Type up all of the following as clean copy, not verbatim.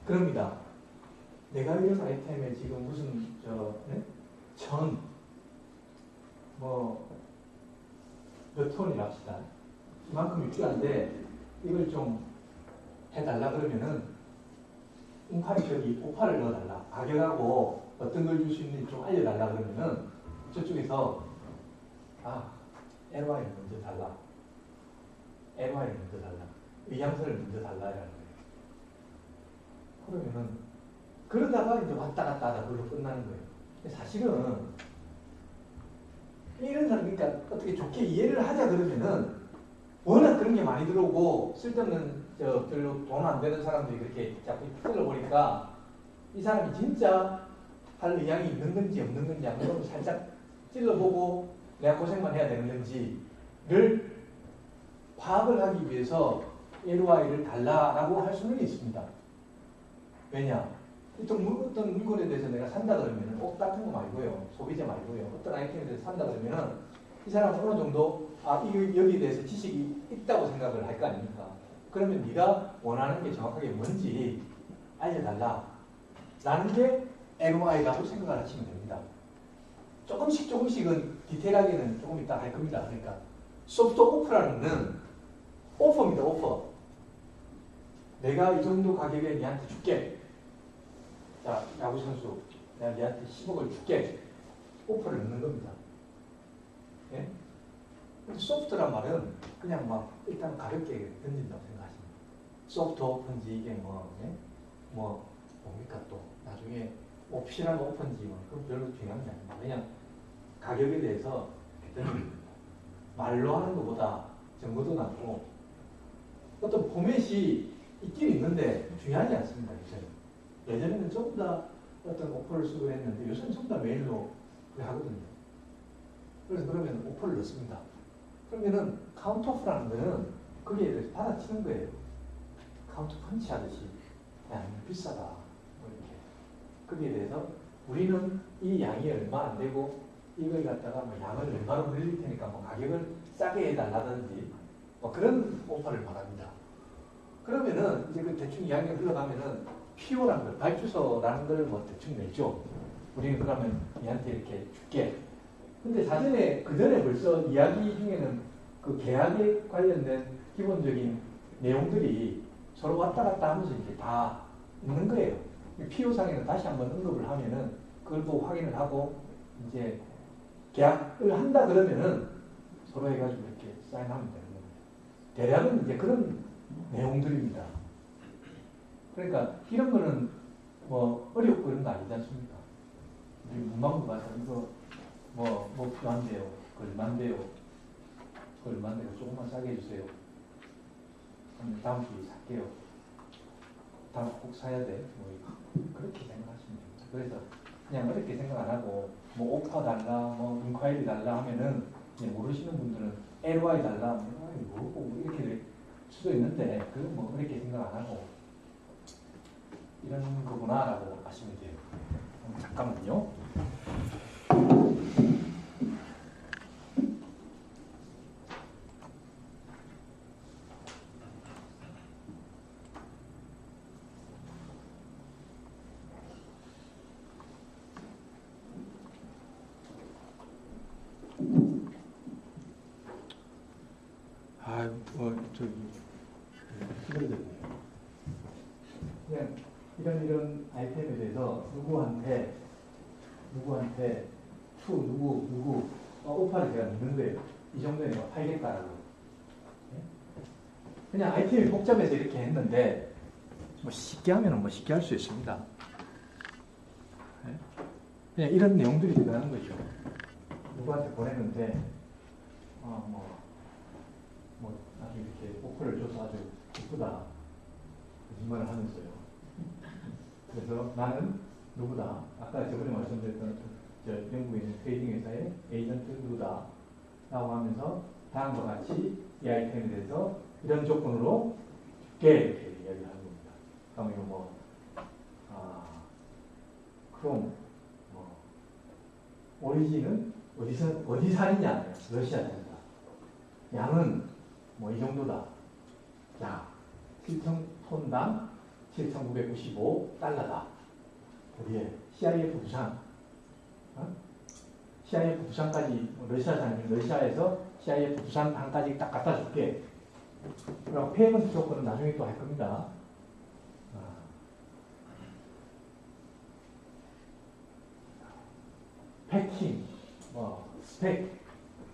그럽니다. 내가 이런 아이템에 지금 무슨 몇 톤이랍시다. 이만큼이 필요한데 이걸 좀 해달라 그러면은 저기 오파를 넣어달라. 가격하고 어떤 걸 줄 수 있는지 좀 알려달라 그러면은 저쪽에서 LY를 먼저 달라. LY를 먼저 달라. 의향서를 먼저 달라라는 거예요. 그러면은 그러다가 이제 왔다 갔다 하다 그걸로 끝나는 거예요. 사실은 이런 사람, 그러니까 어떻게 좋게 이해를 하자 그러면은 워낙 그런 게 많이 들어오고 쓸데없는 별로 돈 안 되는 사람들이 그렇게 자꾸 찔러보니까 이 사람이 진짜 할 의향이 있는 건지 없는 건지 안 그러면 살짝 찔러보고 내가 고생만 해야 되는 건지를 파악을 하기 위해서 LY를 달라라고 할 수는 있습니다. 왜냐? 어떤 물건에 대해서 내가 산다 그러면 옷 같은 거 말고요. 소비자 말고요. 어떤 아이템에 대해서 산다 그러면은 이 사람은 어느 정도 여기에 대해서 지식이 있다고 생각을 할 거 아닙니까? 그러면 네가 원하는 게 정확하게 뭔지 알려달라 라는 게 LOI라고 생각을 하시면 됩니다. 조금씩은 디테일하게는 조금 이따 할 겁니다. 그러니까 소프트 오프라는 건 오퍼입니다. 오퍼. 내가 이 정도 가격에 니한테 줄게. 자, 야구선수 내가 니한테 10억을 줄게. 오퍼를 넣는 겁니다. 예? 근데 소프트란 말은 그냥 막 일단 가볍게 던진다고 생각하십니다. 소프트 오픈지 이게 뭡니까 또 나중에 옵션한 오픈지 그건 별로 중요한 게 아닙니다. 그냥 가격에 대해서 던집니다. 말로 하는 것보다 정보도 나고 어떤 포맷이 있긴 있는데 중요하지 않습니다. 예전에는 전부 다 어떤 오퍼를 쓰고 했는데 요새는 전부 다 메일로 하거든요. 그래서 그러면 오퍼를 넣습니다. 그러면은 카운터오프라는 거는 거기에 대해서 받아치는 거예요. 카운터 펀치 하듯이 야, 비싸다. 이렇게. 거기에 대해서 우리는 이 양이 얼마 안 되고 이걸 갖다가 양을 얼마로 늘릴 테니까 가격을 싸게 해달라든지 그런 오퍼를 말합니다. 그러면은 이제 그 대충 이야기가 흘러가면은 PO라는 걸, 발주서라는 걸 대충 내죠. 우리는 그러면 얘한테 이렇게 줄게. 근데 그 전에 벌써 이야기 중에는 그 계약에 관련된 기본적인 내용들이 서로 왔다 갔다 하면서 이렇게 다 있는 거예요. PO상에는 다시 한번 언급을 하면은 그걸 보고 확인을 하고 이제 계약을 한다 그러면은 서로 해가지고 이렇게 사인하면 되는 겁니다. 대략은 이제 그런 내용들입니다. 그러니까 이런 거는 어렵고 그런 거 아니지 않습니까? 우리 문방구 가서 이거 필요한데요. 얼만데요. 조금만 싸게 해주세요. 다음 주에 살게요. 다음 꼭 사야 돼. 그렇게 생각하시면 됩니다. 그래서 그냥 어렵게 생각 안 하고 오퍼 달라, 인콰이리 달라 하면은 모르시는 분들은 LY 달라, 이렇게 될 수도 있는데 그건 어렵게 생각 안 하고 이런 거구나라고 아시면 돼요. 잠깐만요. 그냥 이런 아이템에 대해서 누구한테 누구 오파를 제가 넣는 거예요. 이 정도에 내가 팔겠다라고. 그냥 아이템이 복잡해서 이렇게 했는데 쉽게 하면 쉽게 할 수 있습니다. 그냥 이런 내용들이 들어가는 거죠. 누구한테 보냈는데 나중에 이렇게 오퍼를 줘서 아주 이쁘다. 거짓말을 하면서요. 그래서 나는 누구다. 아까 저번에 말씀드렸던 영국에 있는 트레이딩 회사의 에이전트 누구다. 라고 하면서 다음과 같이 이 아이템에 대해서 이런 조건으로 줄게. 이렇게 이야기를 하는 겁니다. 그럼 이거 그럼 오리진은 어디 산이냐? 러시아 산이다. 양은 이 정도다. 야, 7톤당 7,995달러다. 어디에? CIF 부산. CIF 부산까지, 러시아 사람이 러시아에서 CIF 부산 항까지 딱 갖다 줄게. 그리고 페이먼트 조건은 나중에 또 할 겁니다. 패킹, 스펙,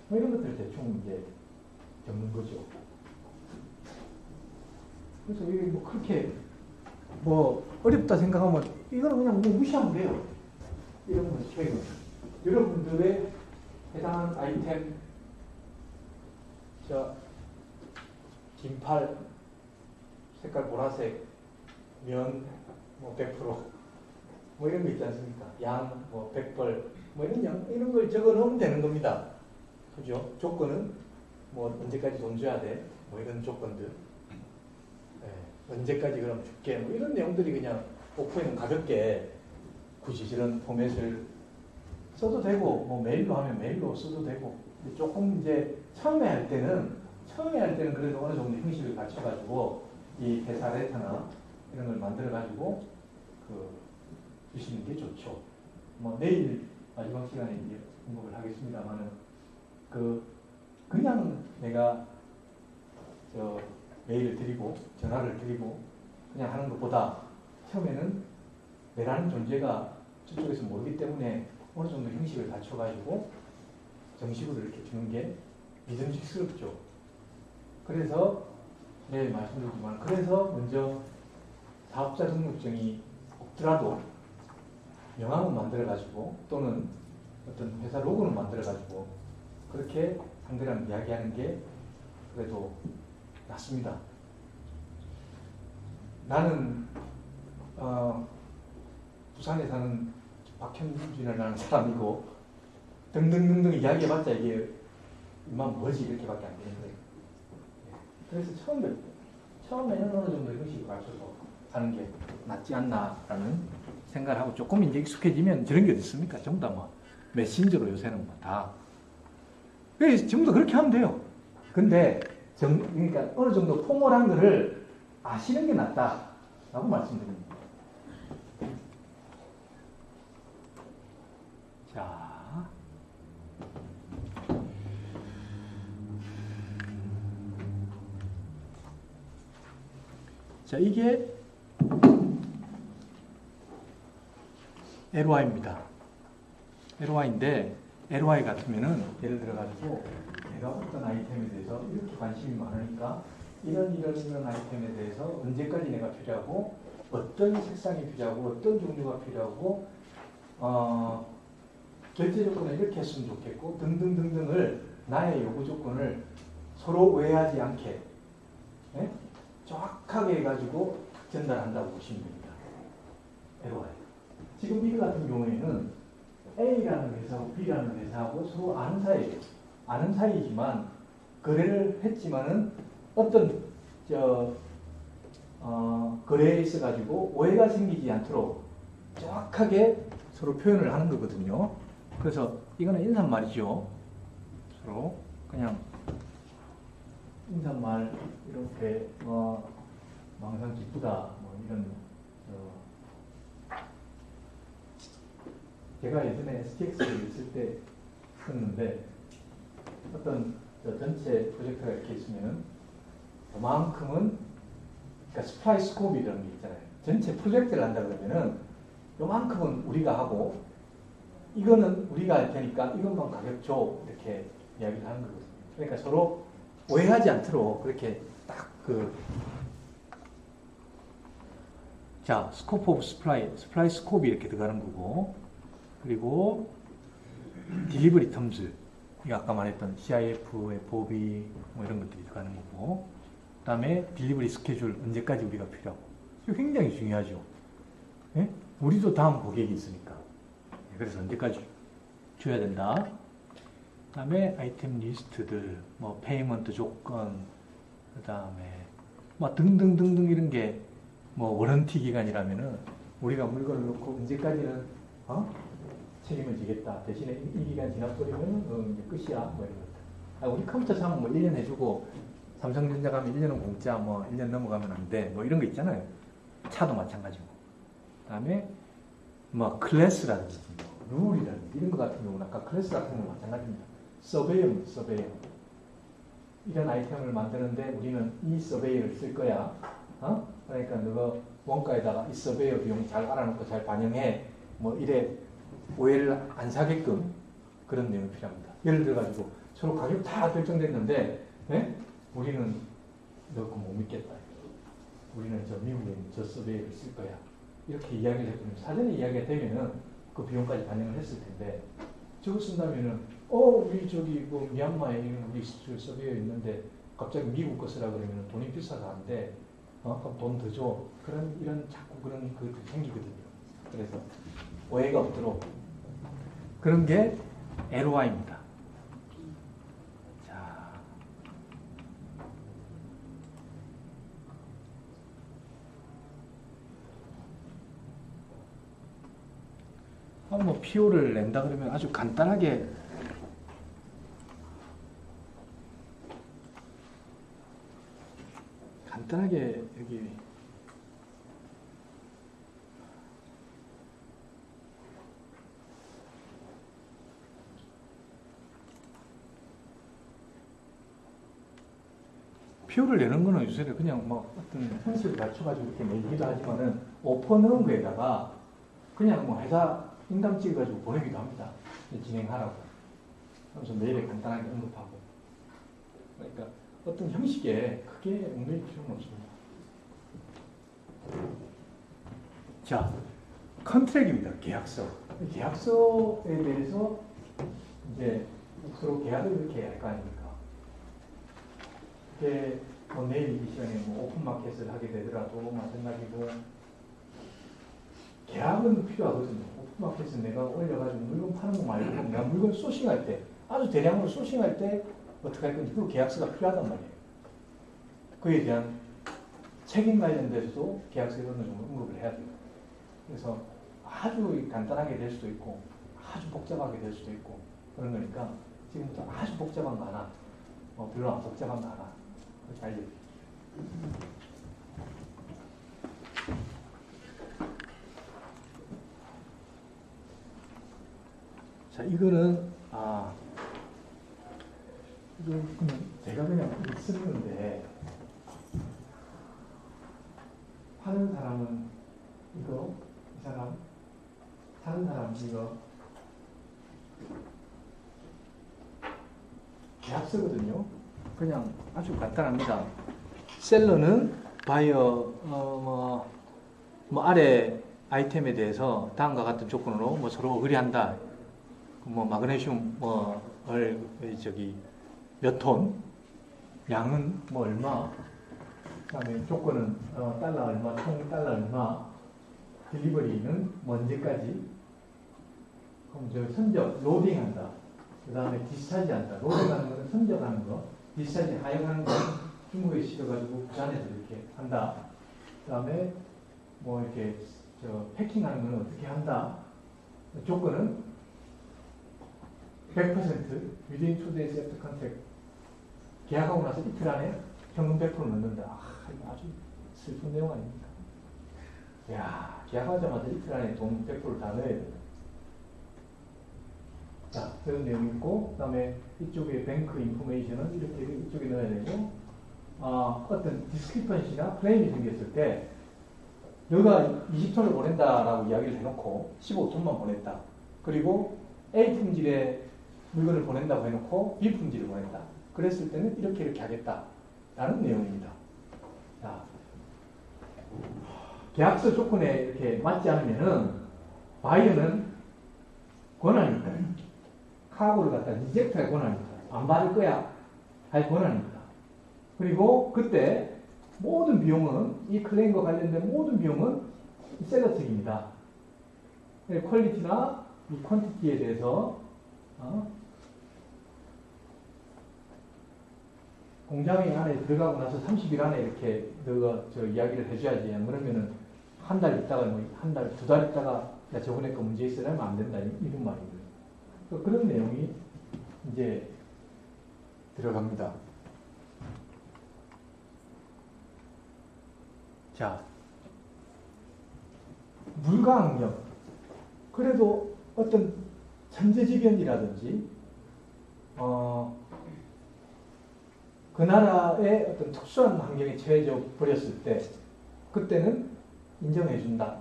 이런 것들 대충 이제 적는 거죠. 그래서 이게 그렇게 어렵다 생각하면 이거는 그냥 무시하면 돼요. 이런 건 스펙은. 여러분들의 해당하는 아이템, 긴팔, 색깔 보라색, 면, 100%, 이런 거 있지 않습니까? 양, 100벌, 이런 걸 적어 놓으면 되는 겁니다. 그죠? 조건은, 언제까지 돈 줘야 돼? 이런 조건들. 네. 언제까지 그럼 줄게? 이런 내용들이 그냥 오프에는 가볍게 굳이 이런 포맷을 써도 되고, 메일로 하면 메일로 써도 되고, 조금 이제 처음에 할 때는 그래도 어느 정도 형식을 갖춰가지고, 이 회사 레터나 이런 걸 만들어가지고, 주시는 게 좋죠. 내일 마지막 시간에 이제 공부를 하겠습니다만은, 그냥 내가 메일을 드리고, 전화를 드리고, 그냥 하는 것보다 처음에는 내라는 존재가 저쪽에서 모르기 때문에 어느 정도 형식을 갖춰가지고 정식으로 이렇게 주는 게 믿음직스럽죠. 그래서 내일 말씀드리지만, 그래서 먼저 사업자 등록증이 없더라도 명함을 만들어가지고 또는 어떤 회사 로고를 만들어가지고 그렇게 상대랑 이야기하는 게 그래도 낫습니다. 나는 부산에 사는 박현준이라는 사람이고 등등등등 이야기해봤자 이게 이만 뭐지 이렇게밖에 안 되는 거예요. 그래서 처음에는 어느 정도 형식을 갖춰서 하는 게 낫지 않나라는 생각을 하고 조금 이제 익숙해지면 저런 게 어디 있습니까? 전부 다 메신저로 요새는 다. 전부 다 그렇게 하면 돼요. 근데 그러니까 어느 정도 포멀한 거를 아시는 게 낫다라고 말씀드립니다. 자, 이게 LOI입니다. LOI인데, LOI 같으면은, 예를 들어가지고, 내가 어떤 아이템에 대해서 이렇게 관심이 많으니까, 이런 아이템에 대해서 언제까지 내가 필요하고, 어떤 색상이 필요하고, 어떤 종류가 필요하고, 결제 조건을 이렇게 했으면 좋겠고, 등등등등을, 나의 요구 조건을 서로 오해하지 않게, 정확하게 해가지고 전달한다고 보시면 됩니다. LOI. 지금 이 같은 경우에는 A라는 회사하고 B라는 회사하고 서로 아는 사이예요. 아는 사이지만 거래를 했지만은 어떤 거래에 있어가지고 오해가 생기지 않도록 정확하게 서로 표현을 하는 거거든요. 그래서 이거는 인사말이죠. 서로 그냥 인사말 이렇게 항상 기쁘다 이런 제가 예전에 STX를 있을 때 썼는데 어떤 전체 프로젝트가 이렇게 있으면은 요만큼은 그러니까 스프라이 스코업이라는 게 있잖아요. 전체 프로젝트를 한다 그러면은 요만큼은 우리가 하고 이거는 우리가 할 테니까 이것만 가격 줘 이렇게 이야기를 하는 거거든요. 그러니까 서로 오해하지 않도록 그렇게 딱 자, 스코프 오브 스프라이 스코프이 이렇게 들어가는 거고, 그리고 딜리버리 텀즈, 이거 아까 말했던 CIF의 법이 이런 것들이 들어가는 거고, 그 다음에 딜리버리 스케줄, 언제까지 우리가 필요하고, 이거 굉장히 중요하죠. 네? 우리도 다음 고객이 있으니까. 그래서 언제까지 줘야 된다. 그 다음에 아이템 리스트들, 페이먼트 조건, 그 다음에 등등등등 이런 게 워런티 기간이라면은 우리가 물건을 놓고 언제까지는 책임을 지겠다. 대신에 이 기간 지나버리면 이제 끝이야. 이런 것들. 우리 컴퓨터 사면 1년 해주고 삼성전자 가면 1년은 공짜, 1년 넘어가면 안 돼. 이런 거 있잖아요. 차도 마찬가지고. 그 다음에 뭐 클래스라든지 룰이라든지 이런 것 같은 경우는 아까 클래스 같은 경우는 마찬가지입니다. 서베이어입니다. 서베이어. 이런 아이템을 만드는데 우리는 이 서베이어를 쓸 거야. 그러니까 너가 원가에다가 이 서베이어 비용 잘 알아놓고 잘 반영해. 뭐 이래 오해를 안 사게끔 그런 내용이 필요합니다. 예를 들어가지고 서로 가격 다 결정됐는데 우리는 너 그거 못 믿겠다. 우리는 저 미국에 있는 저 서베이어를 쓸 거야. 이렇게 이야기를 해보면 사전에 이야기가 되면은 그 비용까지 반영을 했을 텐데 저거 쓴다면은 우리 저기 뭐 미얀마에 있는 우리 서베이어 있는데 갑자기 미국 거 쓰라 그러면 돈이 비싸서 안 돼. 그럼 돈 더 줘. 이런 자꾸 그런 것들이 생기거든요. 그래서 오해가 없도록 그런 게 LOI입니다. 자, 뭐 PO를 낸다 그러면 아주 간단하게 여기 PO를 내는 거는 요새 그냥 뭐 어떤 형식을 갖춰가지고 이렇게 내기도 하지만은 오퍼 넣은 거에다가 그냥 뭐 회사 인감 찍어가지고 보내기도 합니다. 진행하라고. 그래서 메일에 간단하게 언급하고. 그러니까 어떤 형식에 크게 얽매일 필요는 없습니다. 자, 컨트랙입니다. 계약서. 계약서에 대해서 이제 서로 계약을 이렇게 해야 할 거 아닙니까? 이게 뭐 내일 이 시간에 뭐 오픈마켓을 하게 되더라도 마찬가지고 계약은 필요하거든요. 오픈마켓은 내가 올려가지고 물건 파는 거 말고 내가 물건 소싱할 때 아주 대량으로 소싱할 때 어떻게 할 건지 그 계약서가 필요하단 말이에요. 그에 대한 책임 관련돼서도 계약서에 어느 정도 언급을 해야 돼요. 그래서 아주 간단하게 될 수도 있고 아주 복잡하게 될 수도 있고 그런 거니까 지금부터 아주 복잡한 거 하나 별로 안 복잡한 거 하나 그렇게 알려드릴게요. 자, 이거는 제가 그냥 쓰는데 하는 사람은 이거, 이 사람, 사는 사람은 이거 계약서거든요. 그냥 아주 간단합니다. 셀러는 바이어 뭐 아래 아이템에 대해서 다음과 같은 조건으로 뭐 서로 의뢰한다. 뭐 마그네슘 뭐를 저기 몇 톤, 양은 뭐 얼마, 그다음에 조건은 달러 얼마, 총 달러 얼마, 딜리버리는 뭐 언제까지, 그럼 저 선적 로딩한다. 그다음에 디스차지한다. 로딩하는 거는 선적하는 거, 디스차지 하역하는 거 중국에 실어가지고 부산에서 이렇게 한다. 그다음에 뭐 이렇게 저 패킹하는 거는 어떻게 한다. 조건은 100% within 2 days after contract. 계약하고 나서 이틀 안에 현금 100% 넣는다. 이거 아주 슬픈 내용 아닙니까? 야, 계약하자마자 이틀 안에 돈 100%를 다 넣어야 된다. 자, 그런 내용이 있고, 그 다음에 이쪽에 뱅크 인포메이션은 이렇게 이쪽에 넣어야 되고, 어떤 디스크리펀시나 클레임이 생겼을 때, 너가 20톤을 보낸다라고 이야기를 해놓고 15톤만 보냈다. 그리고 A 품질의 물건을 보낸다고 해놓고 B 품질을 보낸다. 그랬을 때는 이렇게 하겠다라는 내용입니다. 자, 계약서 조건에 이렇게 맞지 않으면은 바이어는 권한이 있다. 카고를 갖다 리젝트할 권한이 있다. 안 받을 거야 할 권한이 있다. 그리고 그때 모든 비용은 이 클레임과 관련된 모든 비용은 셀러 측입니다. 퀄리티나 이 퀀티티에 대해서 공장에 안에 들어가고 나서 30일 안에 이렇게 너가 저 이야기를 해줘야지. 안 그러면은 한 달 있다가 뭐 한 달, 두 달 있다가 야 저번에 거 문제 있어야 하면 안 된다 이런 말이거든요. 그런 내용이 이제 들어갑니다. 자, 물가환경. 그래도 어떤 천재지변이라든지 그 나라의 어떤 특수한 환경에 처해져 버렸을 때 그때는 인정해준다.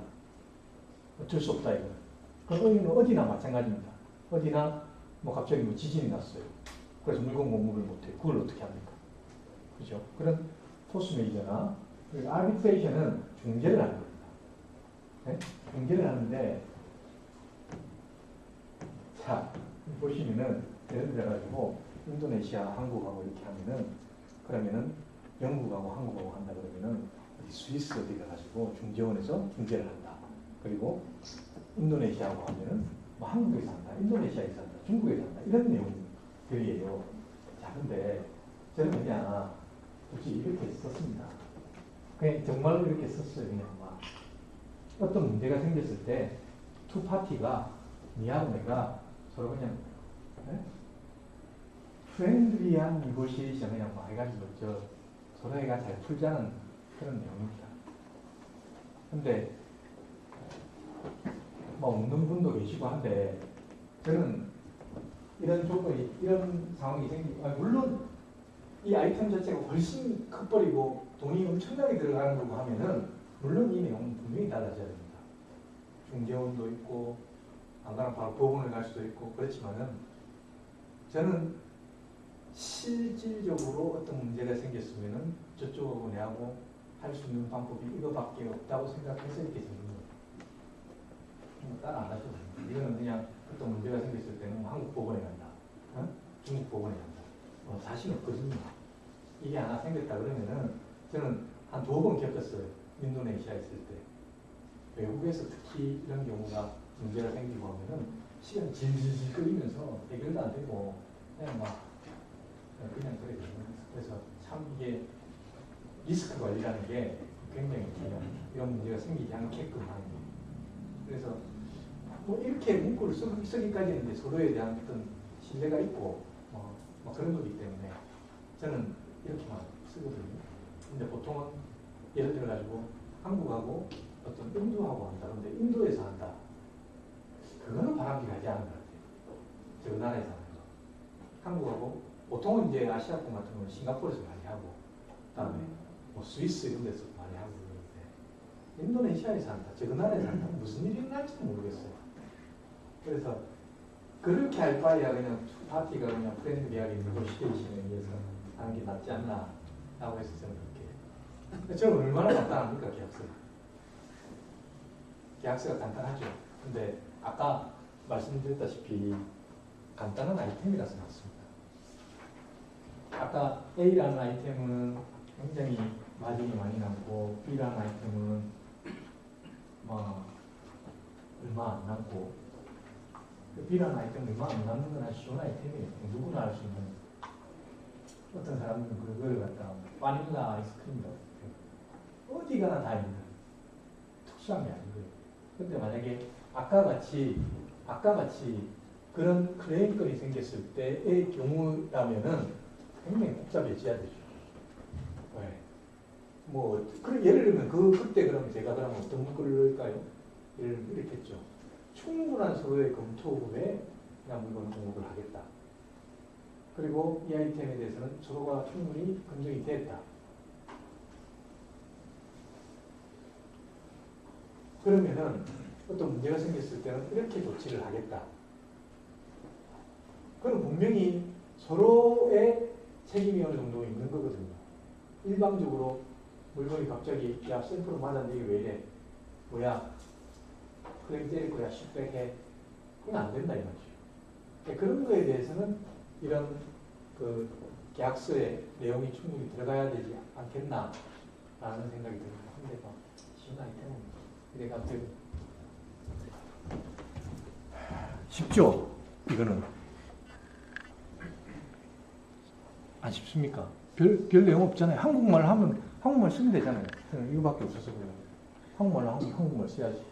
어쩔 수 없다 이거. 그건 어디나 마찬가지입니다. 어디나 뭐 갑자기 뭐 지진이 났어요. 그래서 물건 공급을 못해요. 그걸 어떻게 합니까? 그죠? 그런 포스 메이저나 아비트레이션은 중재를 하는 겁니다. 네? 중재를 하는데 자 보시면은 예를 들어가지고 인도네시아 한국하고 이렇게 하면은 그러면은 영국하고 한국하고 한다 그러면은 스위스 어디 가가지고 중재원에서 중재를 한다. 그리고 인도네시아하고 하면은 뭐 한국에서 한다, 인도네시아에서 한다, 중국에서 한다 이런 내용들이에요. 자 근데 저는 그냥 굳이 이렇게 썼습니다. 그냥 정말로 이렇게 썼어요. 그냥 막 어떤 문제가 생겼을 때 투 파티가 니하고 내가 서로 그냥 프렌들리한 니고시에이션 그냥 막 해가지고 서로 애가 잘 풀자는 그런 내용입니다. 근데 뭐 없는 분도 계시고 한데 저는 이런 조건이 이런 상황이 물론 이 아이템 자체가 훨씬 커버리고 돈이 엄청나게 들어가는 거고 하면은 물론 이 내용은 분명히 달라져야 됩니다. 중재원도 있고 안 가면 바로 법원을 갈 수도 있고 그렇지만은 저는 실질적으로 어떤 문제가 생겼으면은 저쪽하고 내하고 할 수 있는 방법이 이거밖에 없다고 생각해서 이렇게 생긴 거예요. 따라 안 하셔도 됩니다. 이거는 그냥 어떤 문제가 생겼을 때는 한국 법원에 간다, 중국 법원에 간다. 자신 없거든요. 이게 하나 생겼다 그러면은 저는 한 2번 겪었어요. 인도네시아 있을 때. 외국에서 특히 이런 경우가 문제가 생기고 하면은 시간 질질질 끌리면서 해결도 안 되고 그냥 그냥 그래. 그래서 참 이게 리스크 관리라는 게 굉장히 중요합니다. 이런 문제가 생기지 않게끔 하는 거. 그래서 뭐 이렇게 문구를 쓰기까지는 이제 서로에 대한 어떤 신뢰가 있고 뭐 그런 거기 때문에 저는 이렇게만 쓰거든요. 근데 보통은 예를 들어 가지고 한국하고 어떤 인도하고 한다. 근데 인도에서 한다. 그거는 바람직하지 않은 것 같아요. 저 나라에서 하는 거. 한국하고 보통은 이제 아시아권 같은 경우는 싱가포르에서 많이 하고 그다음에 뭐 스위스 이런 데서 많이 하고 그러는데 인도네시아에서 한다. 저 나라에서 한다. 무슨 일이 일어날지도 모르겠어요. 그래서 그렇게 할 바에야 그냥 파티가 그냥 프렌드리하게 네고시에이션에 의해서 하는 게 낫지 않나 라고 해서 저는 그렇게. 저는 얼마나 간단합니까 계약서가. 계약서가 간단하죠. 근데 아까 말씀드렸다시피 간단한 아이템이라서 맞습니다. 아까 A라는 아이템은 굉장히 마진이 많이 남고 B라는 아이템은 뭐 얼마 안 남고 B라는 아이템은 얼마 안 남는 건 아주 좋은 아이템이에요. 누구나 할 수 있는. 어떤 사람들은 그걸 갖다 바닐라 아이스크림이라고 어디 가나 다 있는 특수한 게 아니고요. 근데 만약에 아까 같이 그런 클레임건이 생겼을 때의 경우라면은 굉장히 복잡해져야 되죠. 네. 뭐 예를 들면 그때 그럼 제가 그러면 어떤 문구를 넣을까요? 예를 들면 이렇게 했죠. 충분한 서로의 검토 후에 그냥 물건 공급을 하겠다. 그리고 이 아이템에 대해서는 서로가 충분히 검증이 됐다. 그러면은 어떤 문제가 생겼을 때는 이렇게 조치를 하겠다. 그건 분명히 서로의 책임이 어느 정도 있는 거거든요. 일방적으로 물건이 갑자기 야 샘플을 맞았는데 이게 왜 이래? 뭐야? 그래 때릴 거야. 슉백해. 그건 안 된다 이 말이죠. 그런 거에 대해서는 이런 그 계약서에 내용이 충분히 들어가야 되지 않겠나라는 생각이 듭니다. 근데 뭐 쉬운 아이템은 이래 갑자기 쉽죠? 이거는 안 쉽습니까? 별 내용 없잖아요. 한국말 하면 한국말 쓰면 되잖아요. 이거밖에 없어서 그래요. 한국말로 하면 한국말 써야지.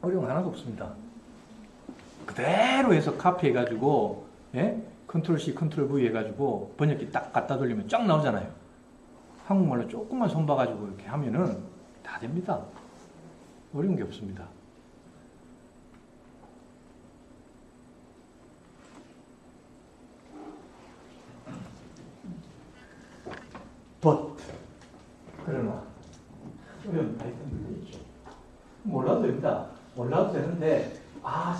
어려운 거 하나도 없습니다. 그대로 해서 카피해가지고, 예? 컨트롤 C, 컨트롤 V 해가지고 번역기 딱 갖다 돌리면 쫙 나오잖아요. 한국말로 조금만 손봐가지고 이렇게 하면은 다 됩니다. 어려운 게 없습니다. but 그러나 어려운 파이썬들이 있죠. 몰라도 됩니다. 몰라도 되는데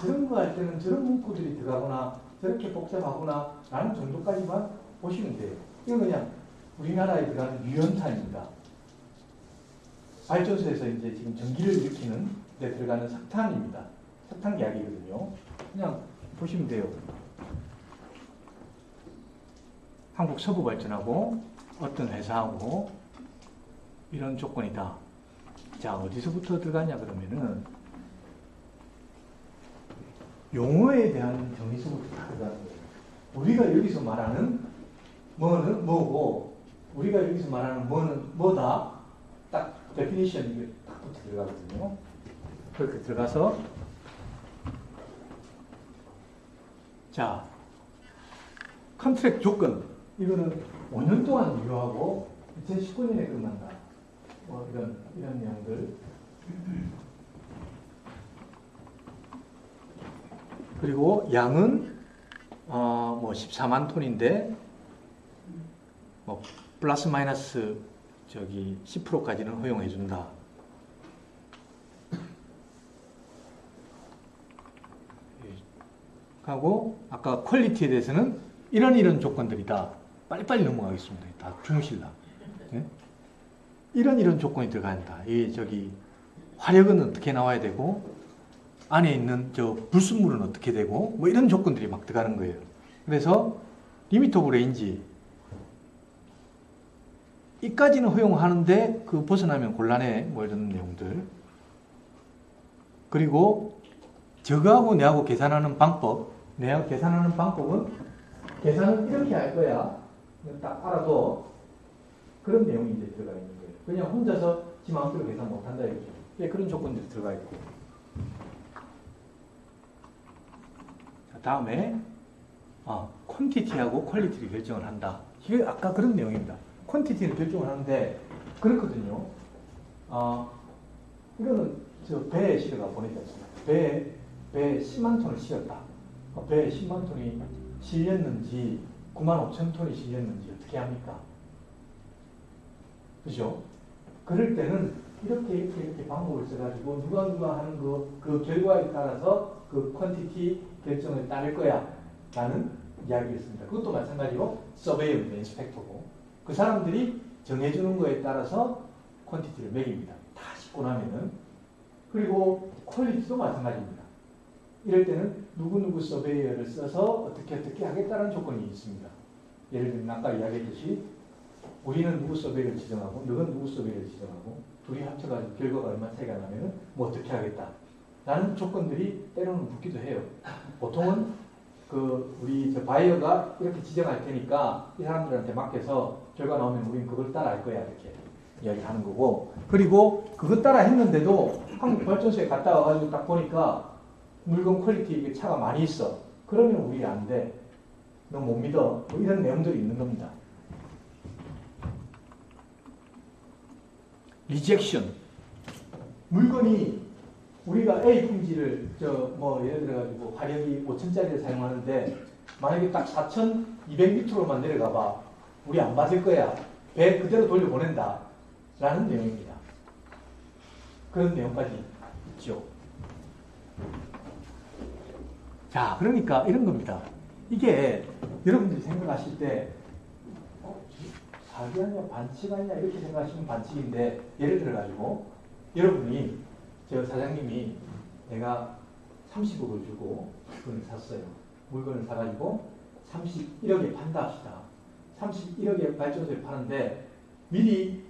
저런 거 할 때는 저런 문구들이 들어가거나 저렇게 복잡하구나 라는 정도까지만 보시면 돼요. 이건 그냥 우리나라에 들어가는 유연탄입니다. 발전소에서 이제 지금 전기를 일으키는 데 들어가는 석탄입니다. 석탄 계약이거든요. 그냥 보시면 돼요. 한국 서부발전하고 어떤 회사하고 이런 조건이다. 자, 어디서부터 들어가냐 그러면은 용어에 대한 정의서부터 다 들어가는 거예요. 우리가 여기서 말하는 뭐는 뭐고 우리가 여기서 말하는 뭐는 뭐다. 딱 데피니션 이게 딱 붙어 들어가거든요. 그렇게 들어가서 자, 컨트랙 조건 이거는 5년 동안 유효하고 2019년에 끝난다. 뭐 이런 내용들. 그리고 양은 뭐 14만 톤인데 뭐 플러스 마이너스 10%까지는 허용해 준다. 하고 아까 퀄리티에 대해서는 이런 조건들이다. 빨리빨리 넘어가겠습니다. 다 중실라. 네? 이런 조건이 들어간다. 화력은 어떻게 나와야 되고 안에 있는 불순물은 어떻게 되고 뭐 이런 조건들이 막 들어가는 거예요. 그래서 리미트 오브 레인지 이까지는 허용하는데 그 벗어나면 곤란해 뭐 이런 내용들. 그리고 저거하고 내하고 계산하는 방법, 내하고 계산하는 방법은 계산은 이렇게 할 거야. 딱 알아도 그런 내용이 이제 들어가 있는 거예요. 그냥 혼자서 지 마음대로 계산 못한다 이거죠. 그런 조건들이 들어가 있고. 자, 다음에 퀀티티하고 퀄리티를 결정을 한다. 이게 아까 그런 내용입니다. 퀀티티를 결정을 하는데 그렇거든요. 이거는 배에 실어가 보내지 않습니까? 배에 10만 톤을 실었다. 배에 10만 톤이 실렸는지 9만 5천 톤이 실렸는지 어떻게 합니까? 그죠? 그럴 때는 이렇게 방법을 써가지고 누가 하는 그 결과에 따라서 그 퀀티티 결정을 따를 거야 라는 이야기였습니다. 그것도 마찬가지로 서베이어입니다. 인스펙터고 그 사람들이 정해주는 거에 따라서 퀀티티를 매깁니다. 다 싣고 나면은. 그리고 퀄리티도 마찬가지입니다. 이럴 때는 누구 서베이어를 써서 어떻게 하겠다는 조건이 있습니다. 예를 들면 아까 이야기했듯이 우리는 누구 서베이어를 지정하고 너는 누구 서베이어를 지정하고 둘이 합쳐가지고 결과가 얼마 차이가 나면은 뭐 어떻게 하겠다 라는 조건들이 때로는 붙기도 해요. 보통은 우리 바이어가 이렇게 지정할 테니까 이 사람들한테 맡겨서 결과 나오면 우리는 그걸 따라 할 거야 이렇게 이야기하는 거고. 그리고 그것 따라 했는데도 한국 발전소에 갔다 와가지고 딱 보니까 물건 퀄리티 차가 많이 있어. 그러면 우리 안 돼. 너 못 믿어. 뭐 이런 내용들이 있는 겁니다. 리젝션. 물건이 우리가 A 품질을 예를 들어가지고 화력이 5,000짜리를 사용하는데 만약에 딱 4,200m로만 내려가 봐. 우리 안 받을 거야. 배 그대로 돌려보낸다. 라는 내용입니다. 그런 내용까지 있죠. 자, 그러니까 이런 겁니다. 이게 여러분들이 생각하실 때 사기 아니야 반칙 아니야 이렇게 생각하시면 반칙인데 예를 들어가지고 여러분이 사장님이 내가 30억을 주고 물건을 샀어요. 물건을 사가지고 31억에 판다 합시다. 31억에 발전소에 파는데 미리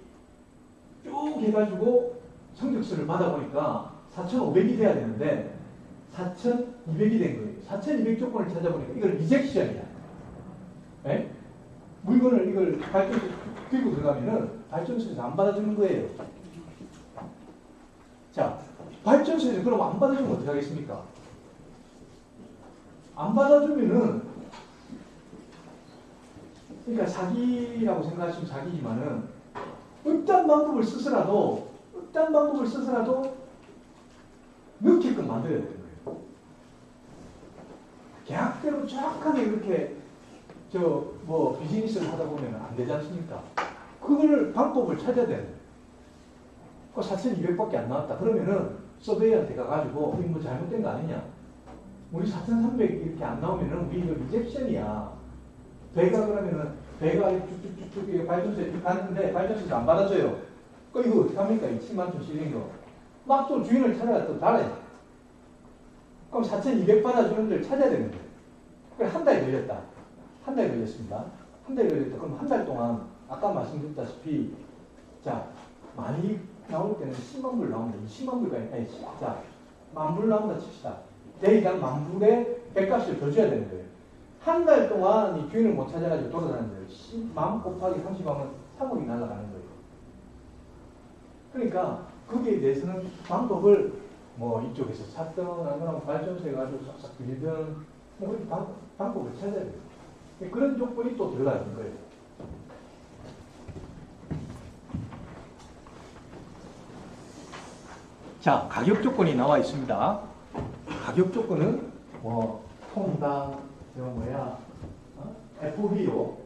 쭉 해가지고 성적서를 받아보니까 4,500이 돼야 되는데 4,200이 된 거예요. 4,200 조건을 찾아보니까 이걸 리젝션이야. 네? 물건을 이걸 발전소에 들고 들어가면은 발전소에서 안 받아주는 거예요. 자, 발전소에서 그럼 안 받아주면 어떻게 하겠습니까? 안 받아주면은 그러니까 사기라고 생각하시면 사기지만은 어떤 방법을 쓰서라도 어떤 방법을 써서라도 넣게끔 만들어야 되는 거예요. 계약대로 정확하게 그렇게 뭐 비즈니스를 하다 보면 안 되지 않습니까? 그걸 방법을 찾아야 되는 거예요. 4,200밖에 안 나왔다. 그러면은 서베이한테 가가지고 이거 뭐 잘못된 거 아니냐? 우리 4,300 이렇게 안 나오면은 우리 이거 리젝션이야. 배가 그러면은 배가 쭉쭉쭉쭉 발전소에 갔는데 발전소에서 안 받아줘요. 이거 어떻게 합니까? 이 7만 톤 실린 거. 막 또 주인을 찾아가 또 달아요. 그럼 4,200 받아주는 데를 찾아야 되는 거예요. 그래 한 달 걸렸다. 한 달 걸렸습니다. 한 달 걸렸다. 그럼 한 달 동안 아까 말씀드렸다시피 자 많이 나올 때는 10만 불 나온다. 10만 불까지 아니 자 10,000불 나온다 칩시다. 대당 10,000불에 백값을 더 줘야 되는 거예요. 한 달 동안 이 주인을 못 찾아가지고 돌아다니는 거예요. 10만 곱하기 30하면 3억이 날아가는 거예요. 그러니까 거기에 대해서는 방법을 뭐 이쪽에서 샀든 아니면 발전소에 가지고 싹싹 빌리든 뭐 방법을 찾아야 돼요. 그런 조건이 또 들어가 있는 거예요. 자, 가격 조건이 나와 있습니다. 가격 조건은 뭐 톤당 FOB로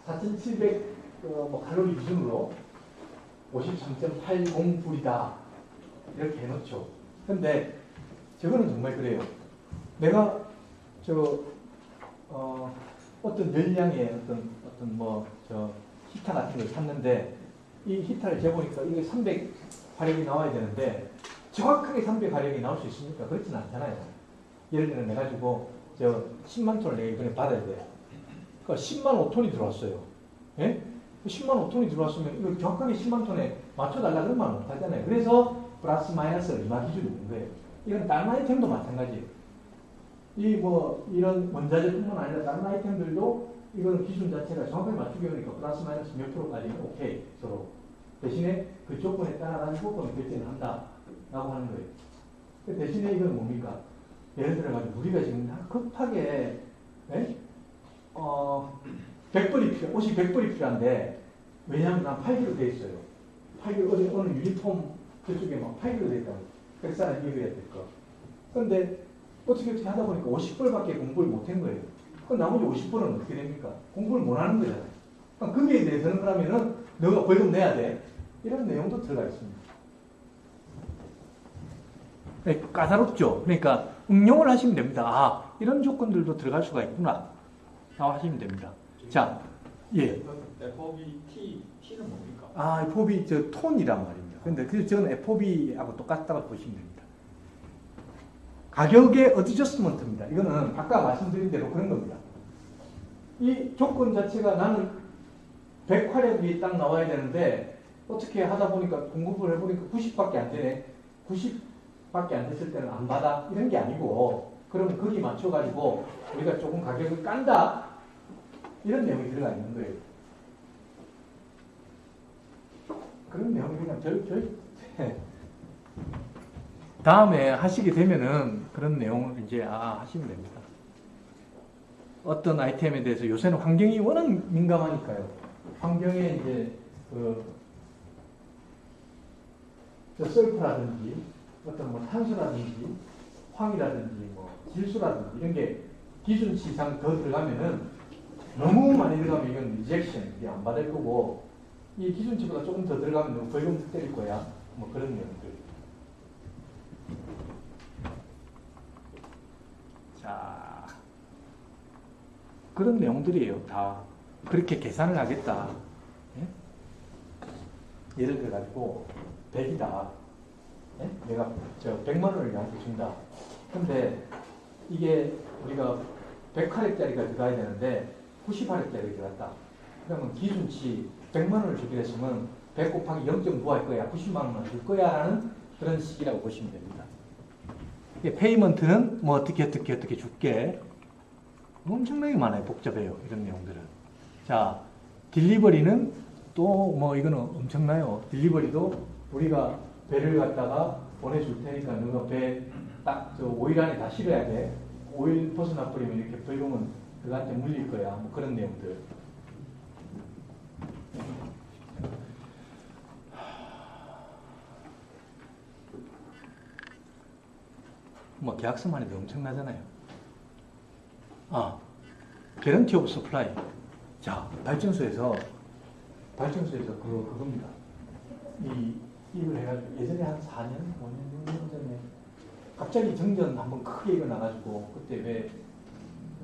4,700 뭐 칼로리 기준으로 53.80불이다. 이렇게 해놓죠. 근데 저거는 정말 그래요. 내가 어떤 열량의 어떤 히터 같은 걸 샀는데 이 히터를 재보니까 이게 300 화력이 나와야 되는데 정확하게 300 화력이 나올 수 있습니까? 그렇진 않잖아요. 예를 들어 내가 가지고 10만 톤을 내가 이번에 받아야 돼요. 그러니까 10만 5톤이 들어왔어요. 예? 10만 5톤이 들어왔으면 이걸 정확하게 10만 톤에 맞춰달라 그런 말은 못하잖아요. 그래서 플러스 마이너스 얼마 기준이 있는 거예요. 이건 다른 아이템도 마찬가지예요. 이런 원자재뿐만 아니라 다른 아이템들도 이건 기준 자체가 정확하게 맞추기 어려우니까 플러스 마이너스 몇 프로까지는 오케이 서로. 대신에 그 조건에 따라가지고 그건 결제를 한다라고 하는 거예요. 대신에 이건 뭡니까? 예를 들어가지고 우리가 지금 급하게 100불이 필요, 옷이 100불이 필요한데 왜냐하면 난 8kg 돼 있어요. 8kg 오늘 유니폼 저쪽에 막 8kg 돼 있다고. 100사람 이해해야 될 거. 그런데 어떻게 하다 보니까 50불밖에 공부를 못한 거예요. 그럼 나머지 50불은 어떻게 됩니까? 공부를 못 하는 거잖아요. 그러니까 거기에 대해서는 그러면은 너가 벌금 내야 돼. 이런 내용도 들어가 있습니다. 네, 까다롭죠. 그러니까 응용을 하시면 됩니다. 아, 이런 조건들도 들어갈 수가 있구나. 라고 하시면 됩니다. 자, 예. FOB T는 뭡니까? 아, FOB 톤이란 말입니다. 근데 저는 FOB하고 똑같다고 보시면 됩니다. 가격의 어드저스먼트입니다. 이거는 아까 말씀드린 대로 그런 겁니다. 이 조건 자체가 나는 100화력이 딱 나와야 되는데 어떻게 하다 보니까 공급을 해보니까 90밖에 안 되네. 90밖에 안 됐을 때는 안 받아. 이런 게 아니고 그러면 거기 맞춰가지고 우리가 조금 가격을 깐다. 이런 내용이 들어가 있는 거예요. 그런 내용이 그냥 다음에 하시게 되면은 그런 내용을 이제 하시면 됩니다. 어떤 아이템에 대해서 요새는 환경이 워낙 민감하니까요. 환경에 이제 설프라든지 어떤 탄소라든지 황이라든지 질소라든지 이런 게 기준치 이상 더 들어가면은 너무 많이 들어가면 이건 리젝션, 이게 안 받을 거고 이 기준치보다 조금 더 들어가면 벌금 때릴 거야. 그런 내용들. 자, 그런 내용들이에요. 다 그렇게 계산을 하겠다. 예? 예를 들어 가지고 100이다. 예? 내가 100만 원을 나한테 준다. 근데 이게 우리가 100화력짜리가 들어가야 되는데 90화력짜리 들어갔다. 그러면 기준치 100만 원을 주기로 했으면 100 곱하기 0.9 할 거야. 90만 원만 줄 거야. 라는 그런 식이라고 보시면 됩니다. 페이먼트는 어떻게 줄게. 엄청나게 많아요. 복잡해요. 이런 내용들은. 자, 딜리버리는 또 이거는 엄청나요. 딜리버리도 우리가 배를 갖다가 보내줄 테니까 너가 배 딱 5일 안에 다 실어야 돼. 5일 벗어나 버리면 이렇게 벌금은 그한테 물릴 거야. 그런 내용들. 뭐 계약서만 해도 엄청나잖아요. 개런티 오브 서플라이. 자, 발전소에서 그겁니다. 이걸 해가지고 예전에 한 4년, 5년, 6년 전에 갑자기 정전 한번 크게 일어나가지고 그때 왜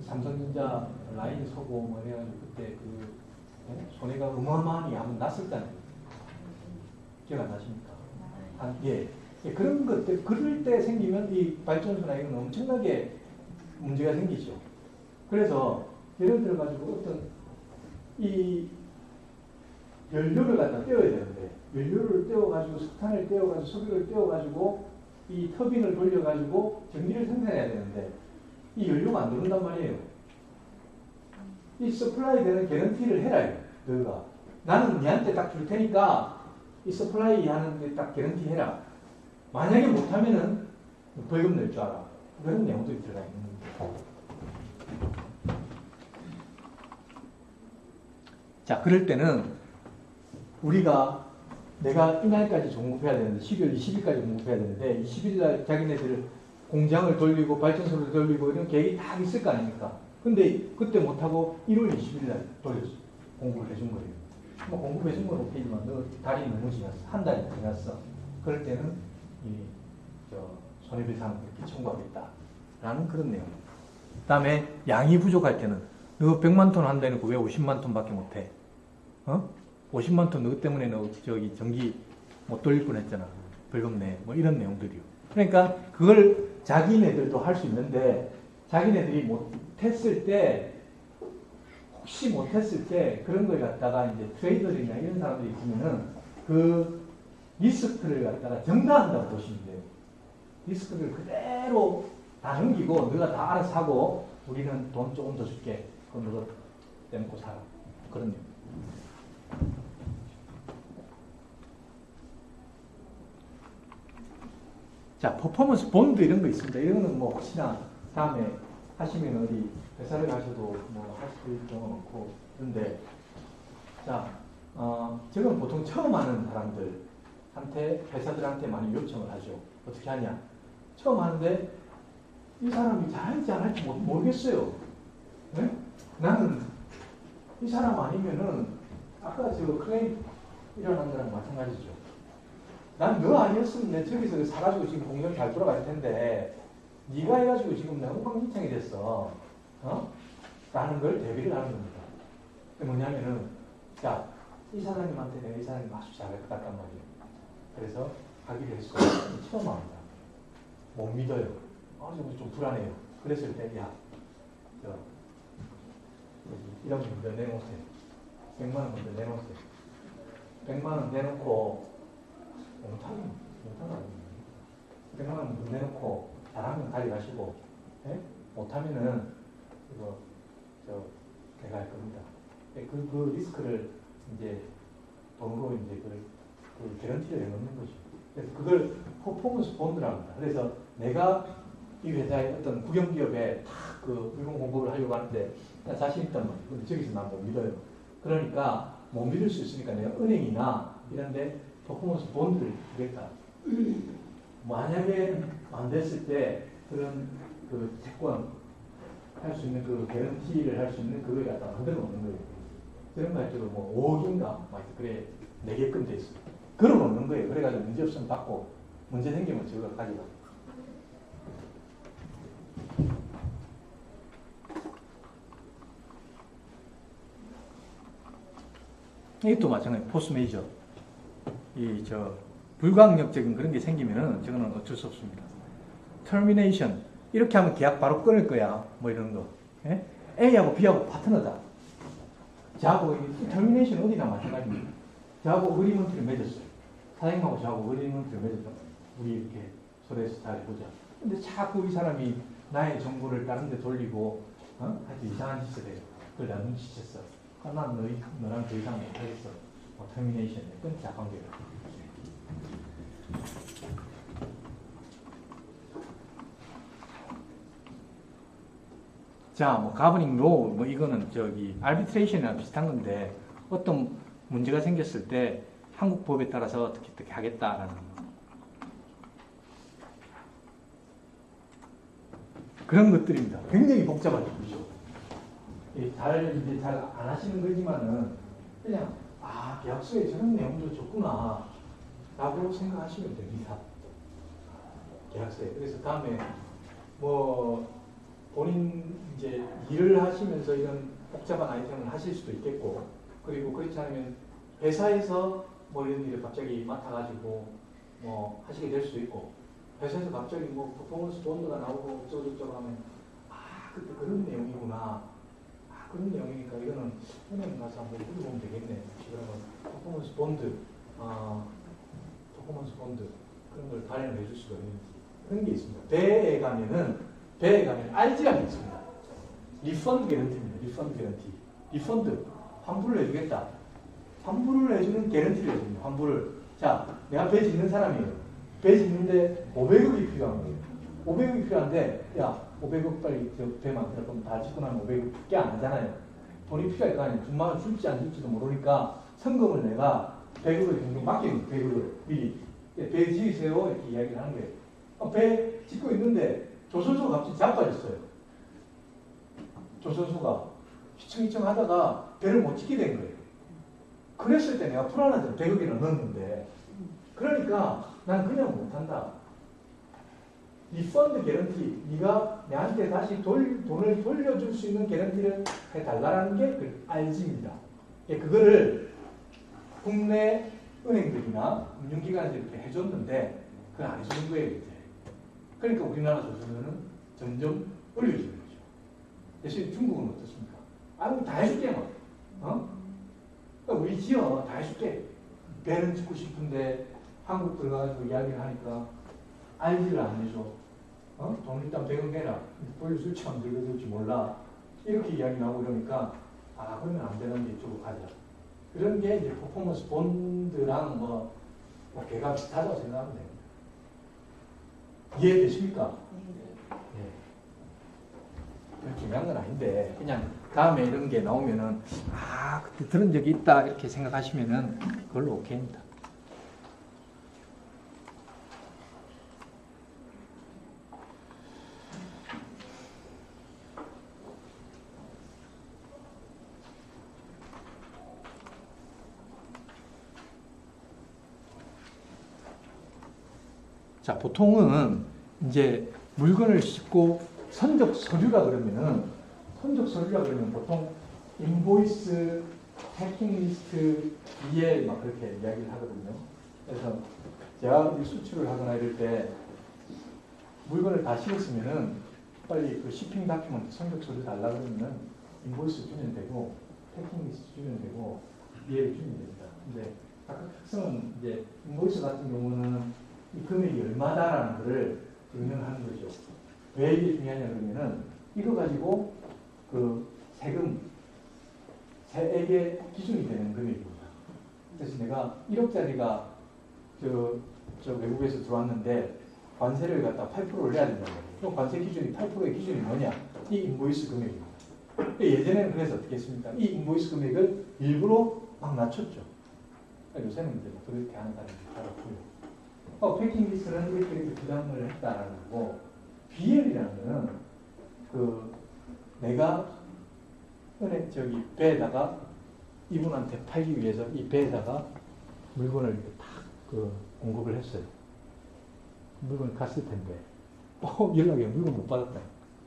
삼성전자 라인 서고 뭐 해가지고 그때 손해가 어마어마하니 한번 났었잖아요. 기억 안 나십니까? 예, 그런 것들 그럴 때 생기면 이 발전소나 이건 엄청나게 문제가 생기죠. 그래서 예를 들어 가지고 어떤 이 연료를 갖다 떼어야 되는데 연료를 떼어가지고 석탄을 떼어가지고 석유를 떼어가지고 이 터빈을 돌려가지고 전기를 생산해야 되는데 이 연료가 안 들어온단 말이에요. 이 서플라이 되는 개런티를 해라. 너가 나는 니한테 딱 줄 테니까 이 서플라이 하는데 딱 개런티 해라. 만약에 못하면은 벌금 낼 줄 알아. 그런 내용들이 들어가 있는 겁니다. 자, 그럴 때는 내가 이날까지 종급해야 되는데 12월 20일까지 종급해야 되는데 20일날 자기네들 공장을 돌리고 발전소를 돌리고 이런 계획이 다 있을 거 아닙니까? 근데 그때 못하고 1월 20일날 돌렸어. 공급을 해준 거예요. 뭐 공급해준 건 오케이지만 너 달이 너무 지났어. 한 달이 지났어. 그럴 때는 손해배상 이렇게 청구하겠다라는 그런 내용. 그 다음에 양이 부족할 때는 너 100만 톤 한다 해놓고 왜 50만 톤밖에 못해? 50만 톤 너 때문에 너 전기 못 돌릴 뻔했잖아. 벌금 내. 뭐 이런 내용들이요. 그러니까 그걸 자기네들도 할 수 있는데 자기네들이 못했을 때 혹시 못했을 때 그런 걸 갖다가 이제 트레이더들이나 이런 사람들이 있으면은 그 리스크를 갖다가 전가한다고 보시면 돼요. 리스크를 그대로 다 넘기고 너가 다 알아서 하고 우리는 돈 조금 더 줄게. 그럼 너가 떼먹고 살아. 그런 내용. 자, 퍼포먼스 본드 이런 거 있습니다. 이거는 뭐 혹시나 다음에 하시면 어디 회사를 가셔도 뭐 할 수 있을 경우가 많고 그런데 자, 지금 보통 처음 하는 사람들한테 회사들한테 많이 요청을 하죠. 어떻게 하냐? 처음 하는데 이 사람이 잘할지 안 할지 모르겠어요. 네? 나는 이 사람 아니면은 아까 클레임 일어난 거랑 마찬가지죠. 난 너 아니었으면 내 저기서 사가지고 지금 공장 잘 돌아갈 텐데 네가 해가지고 지금 내가 엉망진창이 됐어. 라는 걸 대비를 하는 겁니다. 뭐냐면은 자, 이 사장님한테 내가 이 사장님 아주 잘할 것 같단 말이에요. 그래서 하기로 했어. 처음 합니다. 못 믿어요. 좀 불안해요. 그랬을 때 야, 이런 문제 내놓으세요. 100만 원 먼저 내놓으세요. 100만 원 내놓고 못하나 100만 원 먼저 내놓고 잘하면 가져가시고 못하면은 내가 할 겁니다. 그 리스크를 이제 돈으로 이제 그 개런티를 해놓는 거죠. 그래서 그걸 퍼포먼스 본드라고 합니다. 그래서 내가 이 회사의 어떤 국영기업에 그 물건 공급을 하려고 하는데 나 자신 있단 말이에요. 근데 저기서 난 못 믿어요. 그러니까 못 믿을 수 있으니까 내가 은행이나 이런데 퍼포먼스 본드를 주겠다. 만약에 안 됐을 때 그런 그 채권 할 수 있는 그 개런티를 할 수 있는 그걸 갖다 만들어 놓는 거예요. 그런 거 할 때도 뭐 5억인가 그래 내게끔 돼 있어. 걸어 놓는 거예요. 그래가지고 문제 없으면 받고 문제 생기면 저거 가져가. 이것도 마찬가지. 포스 메이저. 불가항력적인 그런 게 생기면은 저거는 어쩔 수 없습니다. 터미네이션. 이렇게 하면 계약 바로 끊을 거야. 뭐 이런 거. 예? A하고 B하고 파트너다. 저하고 터미네이션 어디나 마찬가지입니다. 저하고 어그리먼트를 맺었어요. 사장님하고 저하고 어그리먼트를 맺었죠. 우리 이렇게 서로에서 잘 보자. 근데 자꾸 이 사람이 나의 정보를 다른 데 돌리고 하여튼 이상한 짓을 해요. 그걸 나 눈치챘어. 난 너랑 더 이상 못하겠어. 터미네이션에 끊자 관계를. 자, 가버닝 로, 이거는 알비트레이션이랑 비슷한 건데, 어떤 문제가 생겼을 때, 한국 법에 따라서 어떻게 하겠다라는 거. 그런 것들입니다. 굉장히 복잡하죠. 그죠? 이제 잘 안 하시는 거지만은 그냥 계약서에 저런 내용도 좋구나 라고 생각하시면 됩니다. 계약서에. 그래서 다음에 뭐 본인 이제 일을 하시면서 이런 복잡한 아이템을 하실 수도 있겠고, 그리고 그렇지 않으면 회사에서 뭐 이런 일을 갑자기 맡아가지고 뭐 하시게 될 수도 있고, 회사에서 갑자기 뭐 퍼포먼스 본드가 나오고 어쩌고저쩌고 하면 그때 그런 내용이구나, 그런 내용이니까 이거는 은행 가서 한번 물어보면 되겠네. 그러면 퍼포먼스 본드 그런 걸 발행을 해줄 수가 있는지 그런 게 있습니다. 배에 가면 RG라는 게 있습니다. 리펀드 개런티입니다. 리펀드 환불을 해주겠다. 환불을 해주는 개런티를 해줍니다. 환불을. 자, 내가 배 짓는 사람이에요. 배 짓는데 500억이 필요한 거예요. 500억이 필요한데, 야, 500억 빨리 배 만들어. 그럼 다 짓고 나면 500억 꽤 안 하잖아요. 돈이 필요할 거 아니에요. 돈만 줄지 안 줄지도 모르니까 성금을 내가 100억을 정도 맡기는 거예요. 100억을 미리. 배 지으세요. 이렇게 이야기를 하는 거예요. 배 짓고 있는데 조선소가 갑자기 자빠졌어요. 조선소가 휘청휘청 하다가 배를 못 짓게 된 거예요. 그랬을 때 내가 불안하잖아. 100억이나 넣었는데. 그러니까 난 그냥 못한다. 리펀드 개런티, 네가 내한테 다시 돈을 돌려줄 수 있는 개런티를 해달라는 게 그 RG입니다. 그거를 국내 은행들이나 금융기관들이 이렇게 해줬는데 그건 안 해주는 거예요. 이제. 그러니까 우리나라 조선소는 점점 어려워지는 거죠. 대신 중국은 어떻습니까? 다 해줄게 뭐. 그러니까 우리 지어 다 해줄게. 배는 짓고 싶은데 한국 들어가가지고 이야기를 하니까 RG를 안 해줘. 돈 일단 100원 내라. 돌려줄지 안 돌려줄지 몰라. 이렇게 이야기 나오고 그러니까 그러면 안 되는데 이쪽으로 가자. 그런 게 이제 퍼포먼스 본드랑 뭐 걔가 비슷하다고 생각하면 됩니다. 이해되십니까? 네. 별 중요한 건 아닌데 그냥 다음에 이런 게 나오면은 그때 들은 적이 있다 이렇게 생각하시면은 그걸로 오케이입니다. 자, 보통은 이제 물건을 싣고 선적 서류라 그러면 보통 인보이스, 패킹 리스트 위에 막 그렇게 이야기를 하거든요. 그래서 제가 수출을 하거나 이럴 때 물건을 다 실었으면은 빨리 그 shipping 다큐먼트 선적 서류 달라 그러면은 인보이스 주면 되고 패킹 리스트 주면 되고 이해를 주면 됩니다. 근데 각각 특성은 이제 인보이스 같은 경우는 이 금액이 얼마다라는 것을 증명하는 거죠. 왜 이게 중요하냐 그러면은 이거 가지고 그 세액의 기준이 되는 금액입니다. 그래서 내가 1억짜리가 저 외국에서 들어왔는데 관세를 갖다 8% 올려야 된다는 거예요. 그럼 관세 기준이 8%의 기준이 뭐냐? 이 인보이스 금액입니다. 예전에는 그래서 어떻게 했습니까? 이 인보이스 금액을 일부러 막 낮췄죠. 요새는 이제 그렇게 하는 사람이 잘 없고요. 패킹 리스트는 이렇게 부담을 했다라는 거고, BL이라는 거는 내가 배에다가 이분한테 팔기 위해서 이 배에다가 물건을 이렇게 딱 공급을 했어요. 물건이 갔을 텐데, 연락이 물건 못 받았다.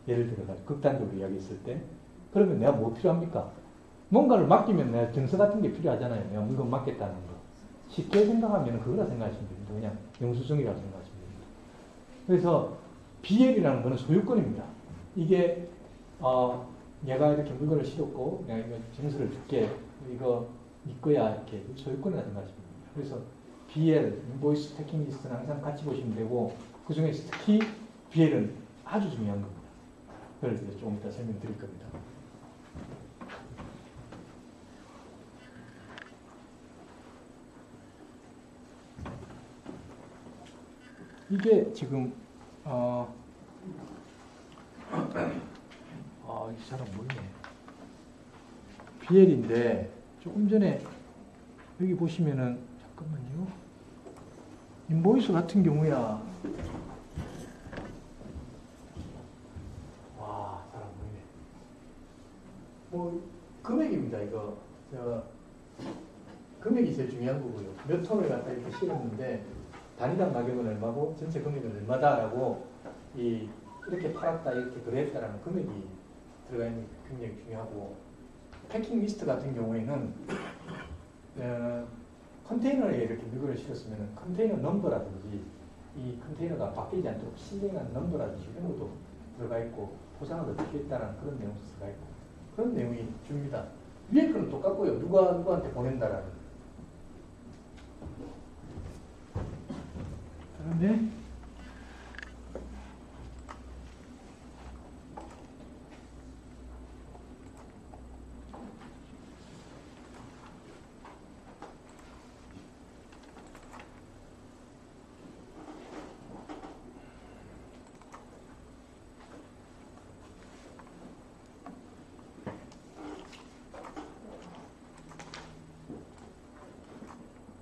예를 들어서 극단적으로 이야기했을 때, 그러면 내가 뭐 필요합니까? 뭔가를 맡기면 내가 증서 같은 게 필요하잖아요. 내가 물건 맡겠다는 거. 쉽게 생각하면 그거라 생각하시면 됩니다. 그냥 영수증이라고 생각하시면 됩니다. 그래서 BL이라는 거는 소유권입니다. 이게 얘가 이렇게 물건을 실었고 내가 이거 증서를 줄게. 이거 네 거야. 이렇게 소유권이라고 생각하시면 됩니다. 그래서 BL, 인보이스 패킹 리스트는 항상 같이 보시면 되고 그 중에서 특히 BL은 아주 중요한 겁니다. 그걸 이제 조금 이따 설명드릴 겁니다. 이게 지금 이 사람 뭐냐? BL인데 조금 전에 여기 보시면은 잠깐만요. 인보이스 같은 경우야 금액입니다. 이거 금액이 제일 중요한 거고요. 몇 톤을 갖다 이렇게 실었는데 단위당 가격은 얼마고 전체 금액은 얼마다라고 이렇게 팔았다 이렇게 거래했다라는 금액이 들어가 있는 게 굉장히 중요하고, 패킹 리스트 같은 경우에는 컨테이너에 이렇게 물건을 실었으면 컨테이너 넘버라든지 이 컨테이너가 바뀌지 않도록 신뢰한 넘버라든지 이런 것도 들어가 있고, 포장을 어떻게 했다라는 그런 내용도 들어가 있고, 그런 내용이 줍니다. 위에 거는 똑같고요. 누구한테 보낸다라는. 그다음에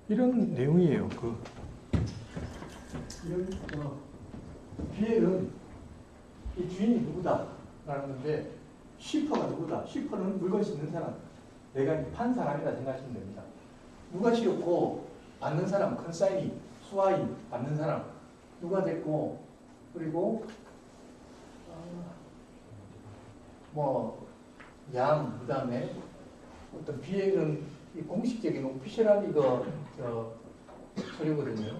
이런 내용이에요. 이런 BL은 이 주인이 누구다라는 건데, 쉬퍼가 누구다. 쉬퍼는 물건 싣는 사람, 내가 판 사람이다 생각하시면 됩니다. 누가 실었고 받는 사람, 컨사이니, 수화인, 받는 사람 누가 됐고, 그리고 그다음에 어떤 BL은 이 공식적인 오피셜한 이거 서류거든요.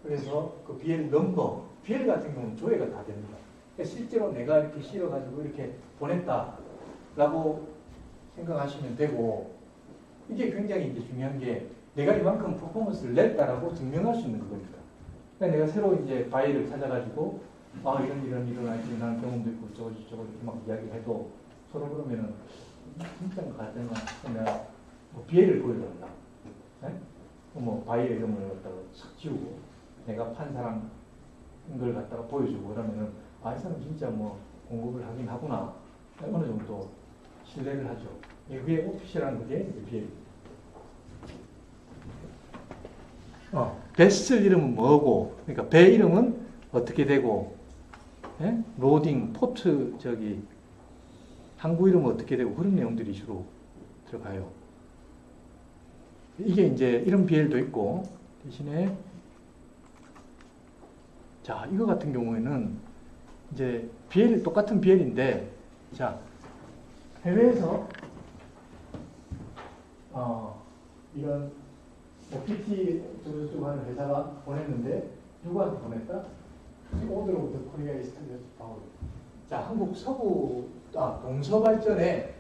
그래서 그 BL 넘버, BL 같은 경우는 조회가 다 됩니다. 그러니까 실제로 내가 이렇게 실어가지고 이렇게 보냈다라고 생각하시면 되고, 이게 굉장히 이제 중요한 게 내가 이만큼 퍼포먼스를 냈다라고 증명할 수 있는 그겁니다. 그러니까 내가 새로 이제 바이를 찾아가지고 이런 아이템이 나는 경험도 있고 저거 이렇게 막 이야기해도 서로 그러면은 진짜인 것 같으면 내가 BL을 보여준다. 바이의 이름을 갖다가 싹 지우고 내가 판 사람 걸 갖다가 보여주고 그러면은 이 사람 진짜 공급을 하긴 하구나, 어느 정도 신뢰를 하죠. 그게 오피셜한 그게 BL. 배 쓸 이름은 뭐고, 그러니까 배 이름은 어떻게 되고, 로딩, 포트 항구 이름은 어떻게 되고, 그런 내용들이 주로 들어가요. 이게 이제 이런 BL도 있고, 대신에 자, 이거 같은 경우에는 이제 BL 똑같은 BL인데, 자, 해외에서 이런 PT 주로 하는 회사가 보냈는데 누구한테 보냈다? 오더로부터 코리아 이스턴 파워. 자, 한국 동서발전에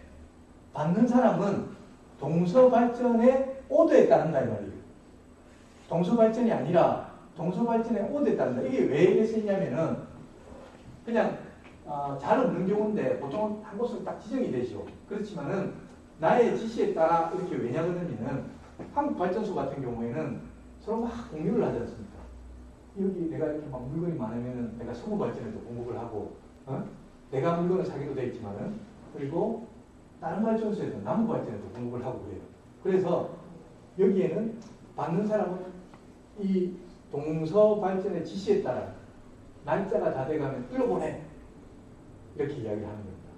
받는 사람은 동서발전의 오더에 따른다 이 말이에요. 동서발전이 아니라 동서발전의 오더에 따른다. 이게 왜 이렇게 쓰냐면은 그냥 잘 없는 경우인데 보통 한 곳으로 딱 지정이 되죠. 그렇지만은 나의 지시에 따라 이렇게 왜냐하면은 한국발전소 같은 경우에는 서로 막 공유를 하지 않습니까? 여기 내가 이렇게 막 물건이 많으면은 내가 서구발전에도 공급을 하고, 내가 물건을 사기도 돼 있지만은, 그리고 다른 발전소에도 남부발전에도 공급을 하고 그래요. 그래서 여기에는 받는 사람은 이 동서발전의 지시에 따라 날짜가 다 돼가면 일로 보내, 이렇게 이야기를 하는 겁니다.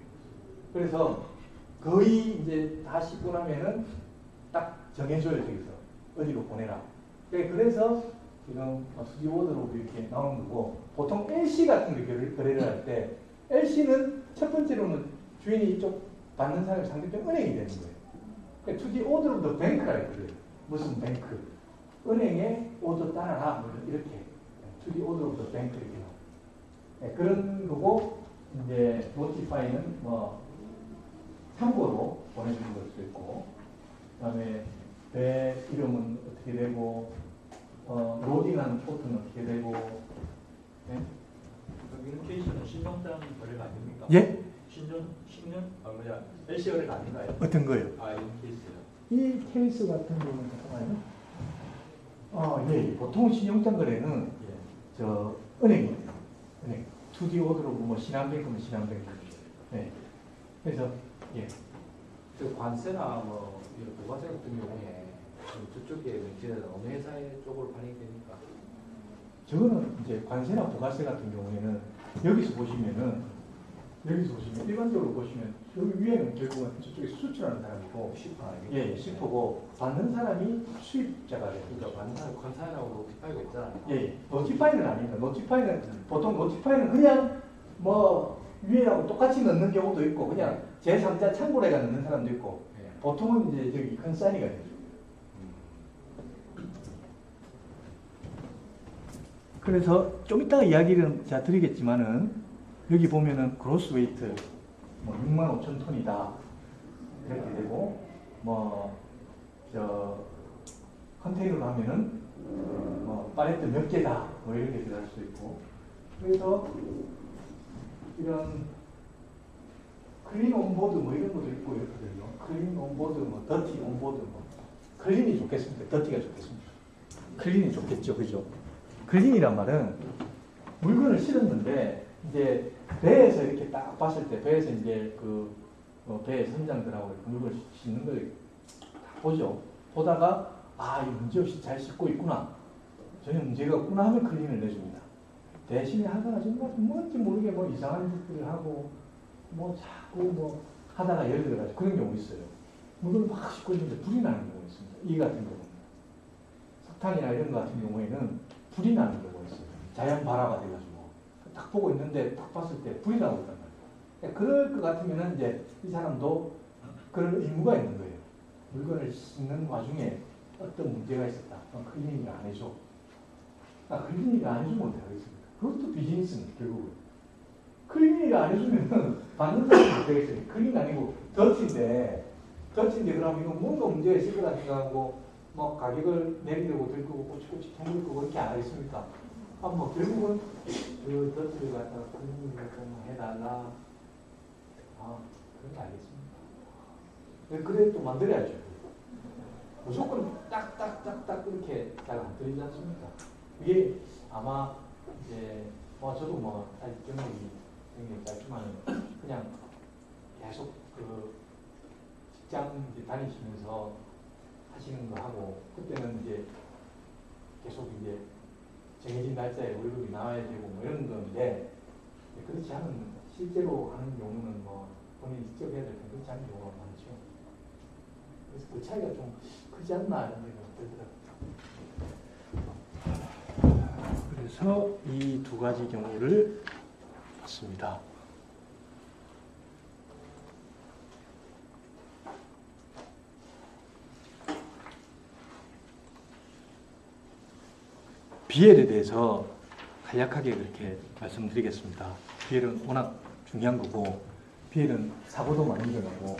그래서 거의 이제 다 씻고 나면은 딱 정해줘요. 저기서 어디로 보내라. 그래서 지금 수지 오더로 이렇게 나오는 거고, 보통 LC 같은 거 거래를 할 때 LC는 첫 번째로는 주인이 이쪽 받는 사람이 상대편 은행이 되는 거예요. 그러니까 투지 오더로 더 뱅크라 했거든요. 무슨 뱅크? 은행에 오더 따라라. 이렇게 투지 오더로 더 뱅크 이렇게 나와요. 그런 거고, 이제 노티파이는 참고로 보내주는 걸 수도 있고, 그다음에 배 이름은 어떻게 되고, 로딩하는 포트는 어떻게 되고. 이런 케이스는 신용장 거래가 아닙니까? 예? LC 거래가 아닌가요? 어떤 거요? 이런 케이스요. 이 케이스 같은 경우는 잠깐만요. 예, 보통 신용장 거래는 은행입니다. 은행. 2D 오더로 신한뱅크면 신한뱅크. 네. 그래서 그 관세나 이런 부가세 같은 경우에 저쪽에 명시되는 어느 회사의 쪽으로 반영이 됩니까? 저거는 이제 관세나 부가세 같은 경우에는 여기서 보시면은 여기서 보시면 일반적으로 보시면 여기 위에는 결국은 저쪽에 수출하는 사람이고 예, 슈퍼고 받는 사람이 수입자가 돼요. 그러니까 반사는 컨사인하고 노티파이가 있잖아요. 예, 노티파이는 아닙니다. 노티파이는 보통 노티파이는 그냥 뭐 위에하고 똑같이 넣는 경우도 있고 그냥 제3자 창고에가 넣는 사람도 있고 예. 보통은 이제 저기 컨사인이가 되죠. 그래서 좀 이따가 이야기를 제가 드리겠지만은 여기 보면은 그로스 웨이트 뭐 65,000톤이다 이렇게 되고 뭐 저 컨테이너로 하면은 뭐 팔레트 몇 개다 뭐 이렇게 들어갈 수도 있고 그래서 이런 클린 온보드 뭐 이런 것도 있고 이렇거든요. 클린 온보드 뭐 더티 온보드 뭐 클린이 좋겠습니까? 더티가 좋겠습니까? 클린이 좋겠죠, 그죠? 클린이란 말은 물건을 실었는데 이제 배에서 이렇게 딱 봤을 때 배에서 이제 배 선장들하고 물건을 싣는 걸 다 보죠. 보다가 아, 이 문제 없이 잘 싣고 있구나. 전혀 문제가 없구나 하면 클린을 내줍니다. 대신에 하다가 정말 뭔지 모르게 뭐 이상한 짓들을 하고 뭐 자꾸 뭐 하다가 예를 들어가지고 그런 경우 있어요. 물건을 막 싣고 있는데 불이 나는 경우가 있습니다. 이 같은 경우는 석탄이나 이런 거 같은 경우에는 불이 나는 경우가 있어요. 자연 발화가 돼가지고 딱 보고 있는데 딱 봤을 때 불이 나고 있단 말이에요. 그럴 것 같으면은 이제 이 사람도 그런 의무가 있는 거예요. 물건을 싣는 와중에 어떤 문제가 있었다. 클리닝을 안 해줘. 클리닝을 안 해주면 어떻게 하겠습니까? 그것도 비즈니스입니다, 결국은. 클리닝을 안 해주면 받는 사람이 못 되겠어요. 클리닝 아니고 더치인데 그럼 이거 뭔가 문제가 있을 거라 생각하고 뭐 가격을 내리려고 들 거고 꼬치꼬치 통일 거고 이렇게 안 하겠습니까? 뭐 결국은 그 더치를 갖다가 클리닝을 좀 해달라. 그런 거 알겠습니다. 그래 또 만들어야죠. 무조건 딱딱딱딱 이렇게 잘 안 들리지 않습니까? 이게 아마 이제 저도 뭐 아직 경력이 굉장히 짧지만 그냥 계속 그 직장 이제 다니시면서 하시는 거 하고 그때는 이제 계속 이제 정해진 날짜에 월급이 나와야 되고 뭐 이런 건데 그렇지 않은 실제로 하는 경우는 뭐 본인이 직접 해야 될 텐데 그렇지 않은 경우가 많죠. 그래서 그 차이가 좀 크지 않나 이런 생각이 들더라고요. 그래서 이 두 가지 경우를 봤습니다. BL에 대해서 간략하게 그렇게 말씀드리겠습니다. BL은 워낙 중요한 거고 BL은 사고도 많이 일어나고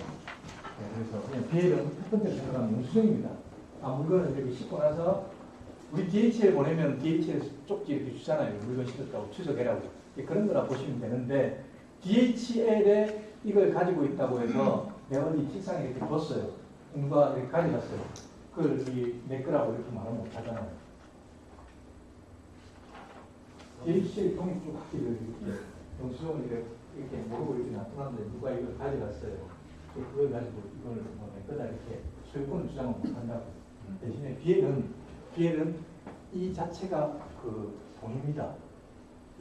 그래서 그냥 BL은 첫 번째 생각하면 영수증입니다. 물건을 이렇게 싣고 나서 우리 DHL 보내면 DHL 쪽지 이렇게 주잖아요. 물건 싣었다고 추적해라고. 그런 거라 보시면 되는데 DHL에 이걸 가지고 있다고 해서 내가 어디 책상에 이렇게 뒀어요. 누가 이렇게 가져갔어요. 그걸 내 거라고 이렇게 말은 못 하잖아요. DHL 종이 쭉 이렇게 영수증을 이렇게 모르고 이렇게 놔두는데 누가 이걸 가져갔어요. 그걸 가지고 이걸 내 거다 이렇게 소유권을 주장은 못 한다고. 대신에 BL은 이 자체가 그 돈입니다.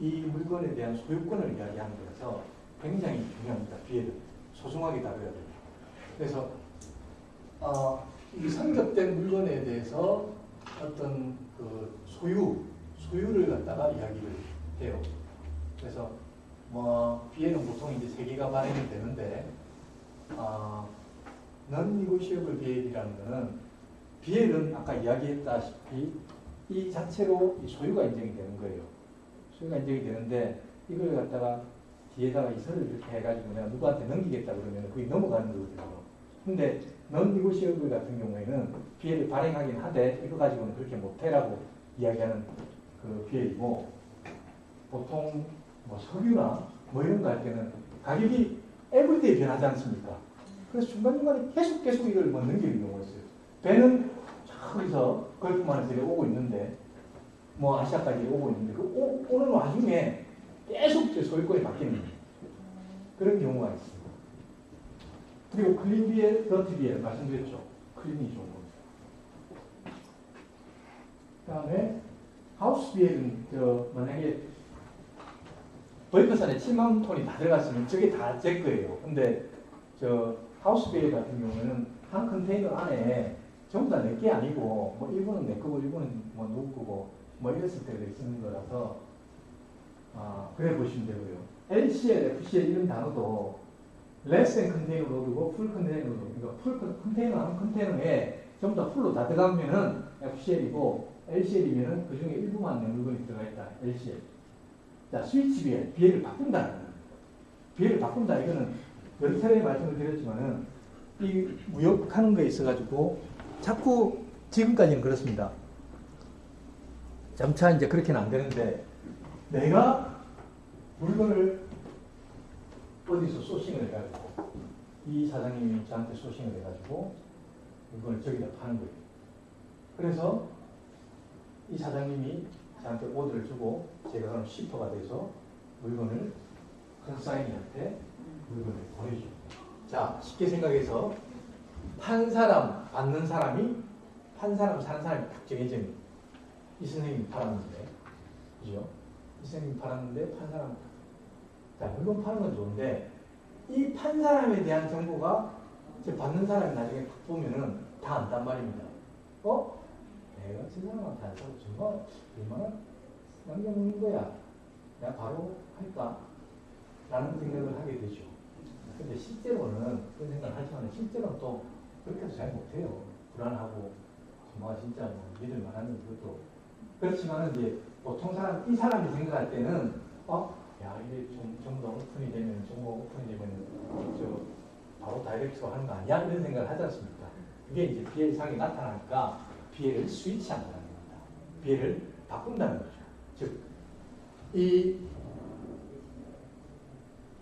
이 물건에 대한 소유권을 이야기하는 거라서 굉장히 중요합니다. BL은 소중하게 다뤄야 돼요. 그래서 이 상접된 물건에 대해서 어떤 그 소유를 갖다가 이야기를 해요. 그래서 BL은 보통 이제 3개가 발행이 되는데 non-negotiable BL이라는 거는 BL은 아까 이야기했다시피 이 자체로 소유가 인정이 되는 거예요. 소유가 인정이 되는데 이걸 갖다가 뒤에다가 이서를 이렇게 해가지고 내가 누구한테 넘기겠다 그러면 그게 넘어가는 거거든요. 근데 non-negotiable 같은 경우에는 BL을 발행하긴 하되 이거 가지고는 그렇게 못해라고 이야기하는 그 BL이고 보통 석유나 이런 거 할 때는 가격이 에브리데이 변하지 않습니까? 그래서 중간중간에 계속 이걸 넘기는 경우가 있어요. 배는 저기서 걸프만에서 오고 있는데 아시아까지 오고 있는데 오는 와중에 계속 소유권이 바뀌는 거예요. 그런 경우가 있습니다. 그리고 클린 BL, 더티 BL 말씀드렸죠. 클린이 좋은 겁니다. 그 다음에 하우스 BL은 만약에 보이커선에 7만 톤이 다 들어갔으면 저게 다 제 거예요. 근데 저 하우스베이 같은 경우에는 한 컨테이너 안에 전부 다 내 게 아니고 뭐 일부는 내 거고 일부는 뭐 누구 거고 뭐 이랬을 때가 있는 거라서 그래 보시면 되고요. LCL, FCL 이런 단어도 less than 컨테이너 로드고 풀 컨테이너 로드. 그러니까 풀 컨테이너 한 컨테이너에 전부 다 풀로 다 들어가면은 FCL이고 LCL이면은 그 중에 일부만 내 물건이 들어가 있다. LCL. 자, 스위치 BL, BL을 바꾼다는 겁니다. BL을 바꾼다. 이거는 여러 차례 말씀을 드렸지만은 이 무역하는 거에 있어가지고 자꾸 지금까지는 그렇습니다. 점차 이제 그렇게는 안 되는데 내가 물건을 어디서 소싱을 해가지고 이 사장님이 저한테 소싱을 해가지고 물건을 저기다 파는 거예요. 그래서 이 사장님이 저한테 오더를 주고 제가 그럼 시퍼가 돼서 물건을 컨사이니한테 물건을 보내줘. 자, 쉽게 생각해서 판 사람, 받는 사람이 판 사람, 사는 사람이 딱 정해져. 이 선생님이 팔았는데, 그죠? 이 선생님이 팔았는데 판 사람. 자, 물건 파는 건 좋은데 이 판 사람에 대한 정보가 저 받는 사람이 나중에 딱 보면은 다 안단 말입니다. 내가 저 사람한테 안 사고 정말 얼마나 남겨놓는 거야. 내가 바로 할까? 라는 생각을 하게 되죠. 근데 실제로는 그런 생각을 하지만 실제로는 또 그렇게 해서 잘 못해요. 불안하고 정말 진짜 뭐 믿을 만한 것도 그렇지만은 이제 보통 이 사람이 생각할 때는 야 이게 좀 더 오픈이 되면 정보 오픈이 되면 바로 다이렉트로 하는 거 아니야? 이런 생각을 하지 않습니까? 그게 이제 BL상에 나타나니까 BL을 스위치한다는 겁니다. BL을 바꾼다는 거죠. 즉, 이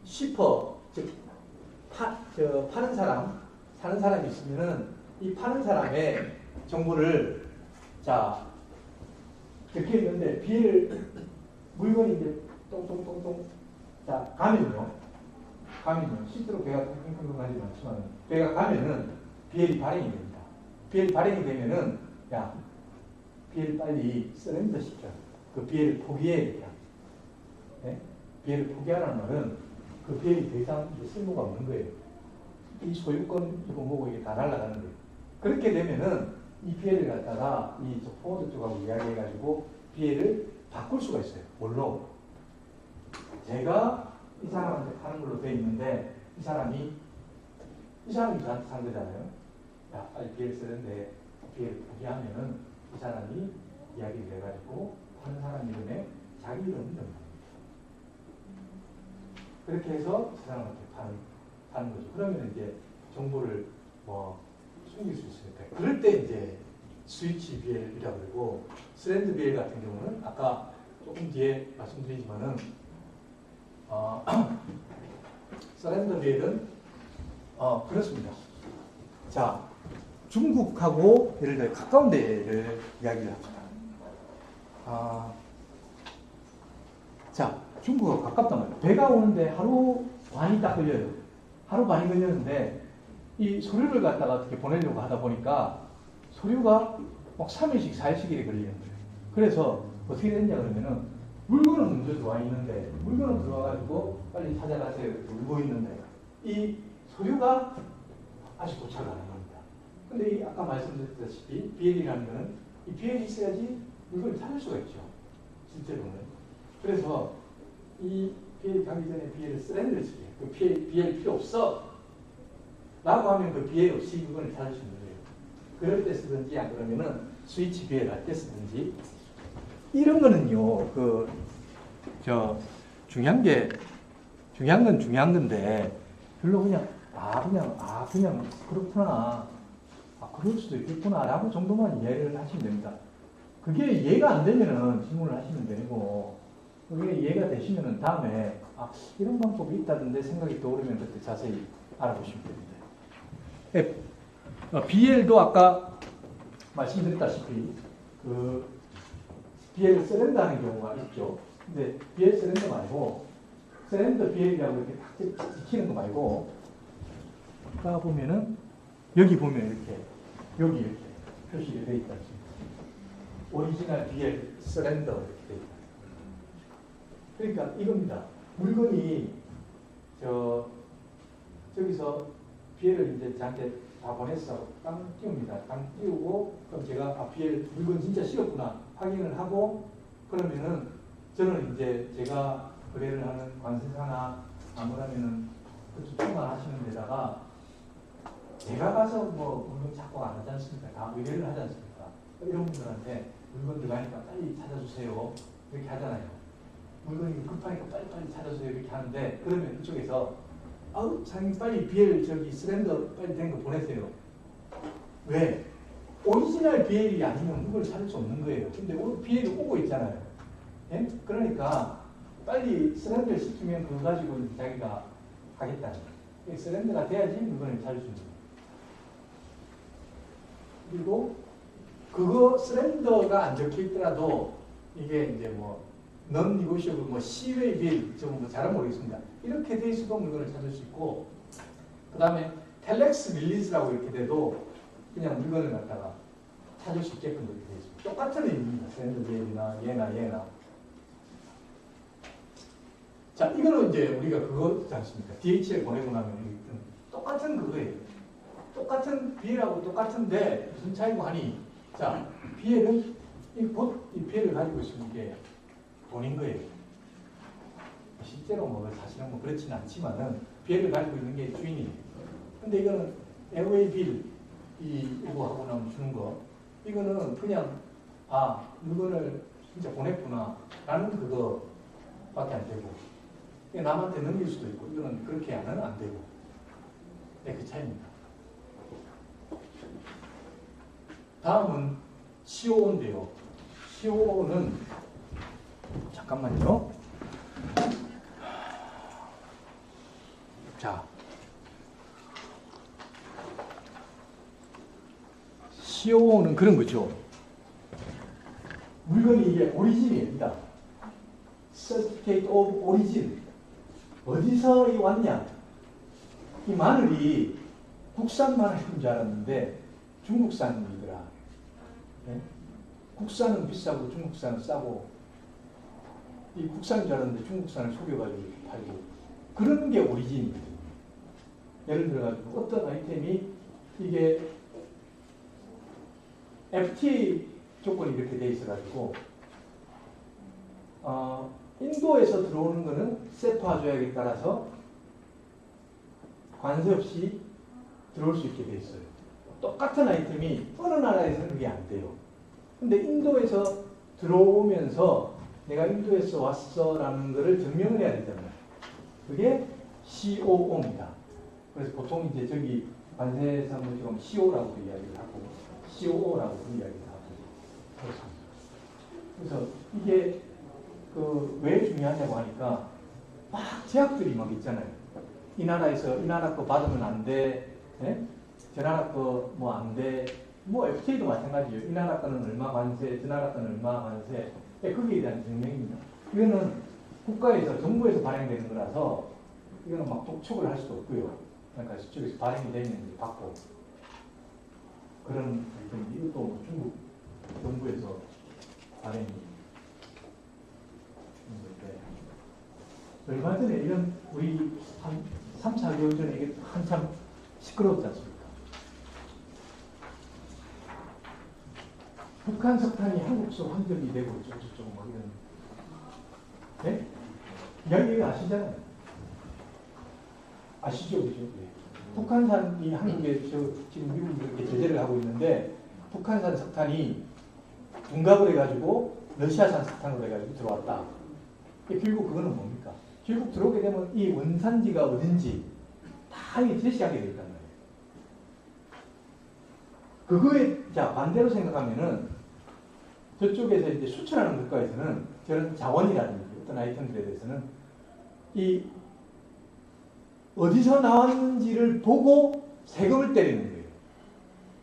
쉬퍼, 즉 파는 사람, 사는 사람이 있으면은 이 파는 사람의 정보를 적혀 있는데 BL 물건이 이제 똥똥똥똥 가면요. 실제로 배가 통통통 하지 않지만 배가 가면은 BL이 발행이 됩니다. BL 발행이 되면은 BL 빨리 서렌더 시켜. 그 BL을 포기해. 네? BL을 포기하라는 말은 그 BL이 더 이상 쓸모가 없는 거예요. 이 소유권 이거 뭐고 이게 다 날아가는 거예요. 그렇게 되면은 이 BL을 갖다가 이 포워드 쪽하고 이야기해가지고 BL을 바꿀 수가 있어요. 뭘로? 제가 이 사람한테 파는 걸로 돼 있는데 이 사람이 저한테 산 거잖아요. 야, 빨리 BL 쓰는데 BL 포기하면은 이 사람이 이야기를 해가지고 파는 사람 이름에 자기 이름을 넣습니다. 그렇게 해서 그 사람한테 파는 거죠. 그러면 이제 정보를 숨길 수 있으니까. 그럴 때 이제 스위치 BL이라고 그러고 스랜드 BL 같은 경우는 아까 조금 뒤에 말씀드리지만은 서렌더 BL은 그렇습니다. 자, 중국하고 예를 들어 가까운 데를 이야기를 합시다. 자, 중국하고 가깝단 말이에요. 배가 오는데 하루 반이 딱 걸려요. 하루 반이 걸렸는데 이 서류를 갖다가 어떻게 보내려고 하다 보니까 서류가 막 3일씩 4일씩 이렇게 걸리는 거예요. 그래서 어떻게 됐냐 그러면은 물건은 먼저 들어와 있는데 물건은 들어와가지고 빨리 찾아가세요 이렇게 울고 있는데 이 서류가 아직 도착을 안 합니다. 근데 이 아까 말씀드렸다시피 BL이라는 거는 이 BL이 있어야지 물건을 찾을 수가 있죠. 실제로는. 그래서 이 BL 가기 전에 BL을 쓰레기를 쓰게. 그 BL 필요 없어. 라고 하면 그 BL 없이 물건을 찾을 수 있는 거예요. 그럴 때 쓰든지 안 그러면은 스위치 BL 할 때 쓰든지 이런 거는요, 중요한 건 중요한 건데, 별로 그냥 그렇구나. 그럴 수도 있겠구나. 라고 정도만 이해를 하시면 됩니다. 그게 이해가 안 되면은 질문을 하시면 되고, 그게 이해가 되시면은 다음에, 이런 방법이 있다던데 생각이 떠오르면 그때 자세히 알아보시면 됩니다. BL도 아까 말씀드렸다시피, BL 서렌더 하는 경우가 있죠. 근데 BL 서렌더 말고 서렌더 BL이라고 이렇게 딱 지키는 거 말고 가 보면은 여기 보면 이렇게 여기 이렇게 표시가 되어 있다. 오리지널 BL 서렌더 이렇게 되어 있다. 그러니까 이겁니다. 물건이 저기서 BL을 이제 저한테 다 보냈어. 땅 띄웁니다. 땅 띄우고 그럼 제가 BL 물건 진짜 실었구나 확인을 하고 그러면은 저는 이제 제가 거래를 하는 관세사나 아무라면은 그쪽 통화하시는 데다가 제가 가서 뭐 물건 착공 안 하지 않습니까? 다 의뢰를 하지 않습니까? 이런 분들한테 물건 들어가니까 빨리 찾아주세요. 이렇게 하잖아요. 물건이 급하니까 빨리 찾아주세요. 이렇게 하는데 그러면 이쪽에서 아우 사장님 빨리 BL 저기 슬렌더 빨리 된 거 보내세요. 왜? 오리지널 BL이 아니면 그걸 찾을 수 없는 거예요. 근데 BL이 오고 있잖아요. 예? 그러니까 빨리 슬렌더를 시키면 그거 가지고 자기가 하겠다. 슬렌더가 돼야지 물건을 찾을 수 있는 거예요. 그리고 그거 슬렌더가 안 적혀 있더라도 이게 이제 뭐 non negotiable 뭐 시웨이 빌 좀 잘은 모르겠습니다. 이렇게 돼 있어도 물건을 찾을 수 있고 그 다음에 텔렉스 릴리즈라고 이렇게 돼도 그냥 물건을 갖다가 찾을 수 있게끔 이렇게 돼 있습니다. 똑같은 의미입니다. 슬렌더 빌이나 얘나 자 이거는 이제 우리가 그거지 않습니까? DHL 보내고 나면 똑같은 그거예요. 똑같은 BL하고 똑같은데 무슨 차이고 하니 자 BL은 이 BL을 가지고 있으면 이게 돈인 거예요. 실제로 뭐 사실은 뭐 그렇지는 않지만은 BL을 가지고 있는 게 주인이에요. 근데 이거는 에어웨이 빌 이거 하고 나면 주는 거 이거는 그냥 물건을 진짜 보냈구나 라는 그거밖에 안 되고 남한테 넘길 수도 있고 이거는 그렇게 하면 안 되고 그 차이입니다. 다음은 COO인데요. COO는 잠깐만요. 자, COO는 그런 거죠. 물건이 이게 오리진입니다. Certificate of Origin. 어디서 왔냐? 이 마늘이 국산 마늘인 줄 알았는데 중국산이더라. 네? 국산은 비싸고 중국산은 싸고 이 국산인 줄 알았는데 중국산을 속여가지고 이렇게 팔고 그런 게 오리진이거든요. 예를 들어가지고 어떤 아이템이 이게 FTA 조건이 이렇게 돼 있어가지고 인도에서 들어오는 거는 세파 조약에 따라서 관세 없이 들어올 수 있게 돼 있어요. 똑같은 아이템이 어느 나라에서는 그게 안 돼요. 근데 인도에서 들어오면서 내가 인도에서 왔어라는 것을 증명을 해야 되잖아요. 그게 COO입니다. 그래서 보통 이제 저기 관세사무직은 CO라고도 이야기를 하고 COO라고도 이야기를 하고 그렇습니다. 그래서 이게 왜 중요하냐고 하니까 막 제약들이 막 있잖아요. 이 나라에서 이 나라 거 받으면 안 돼. 네? 저 나라 거 뭐 안 돼. 뭐 FTA도 마찬가지예요. 이 나라 거는 얼마 관세, 저 나라 거는 얼마 관세. 거기에 대한 증명입니다. 이거는 국가에서 정부에서 발행되는 거라서 이거는 막 독촉을 할 수도 없고요. 그러니까 저쪽에서 발행이 되면 받고 그런 이것도 중국 정부에서 발행이 얼마 전에 이런 우리 한 3, 4개월 전에 이게 한참 시끄러웠지 않습니까? 북한 석탄이 한국서 환전이 되고 저쪽 뭐 이런 네? 이야기 아시잖아요. 아시죠? 그죠? 네. 북한산이 한국에 지금 미국이 이렇게 제재를 하고 있는데 북한산 석탄이 둔갑을 해가지고 러시아산 석탄으로 해가지고 들어왔다. 결국 그거는 뭡니까? 결국 들어오게 되면 이 원산지가 어딘지 다 제시하게 돼 있단 말이에요. 그거에 자 반대로 생각하면은 저쪽에서 이제 수출하는 국가에서는 저런 자원이라든지 어떤 아이템들에 대해서는 이 어디서 나왔는지를 보고 세금을 때리는 거예요.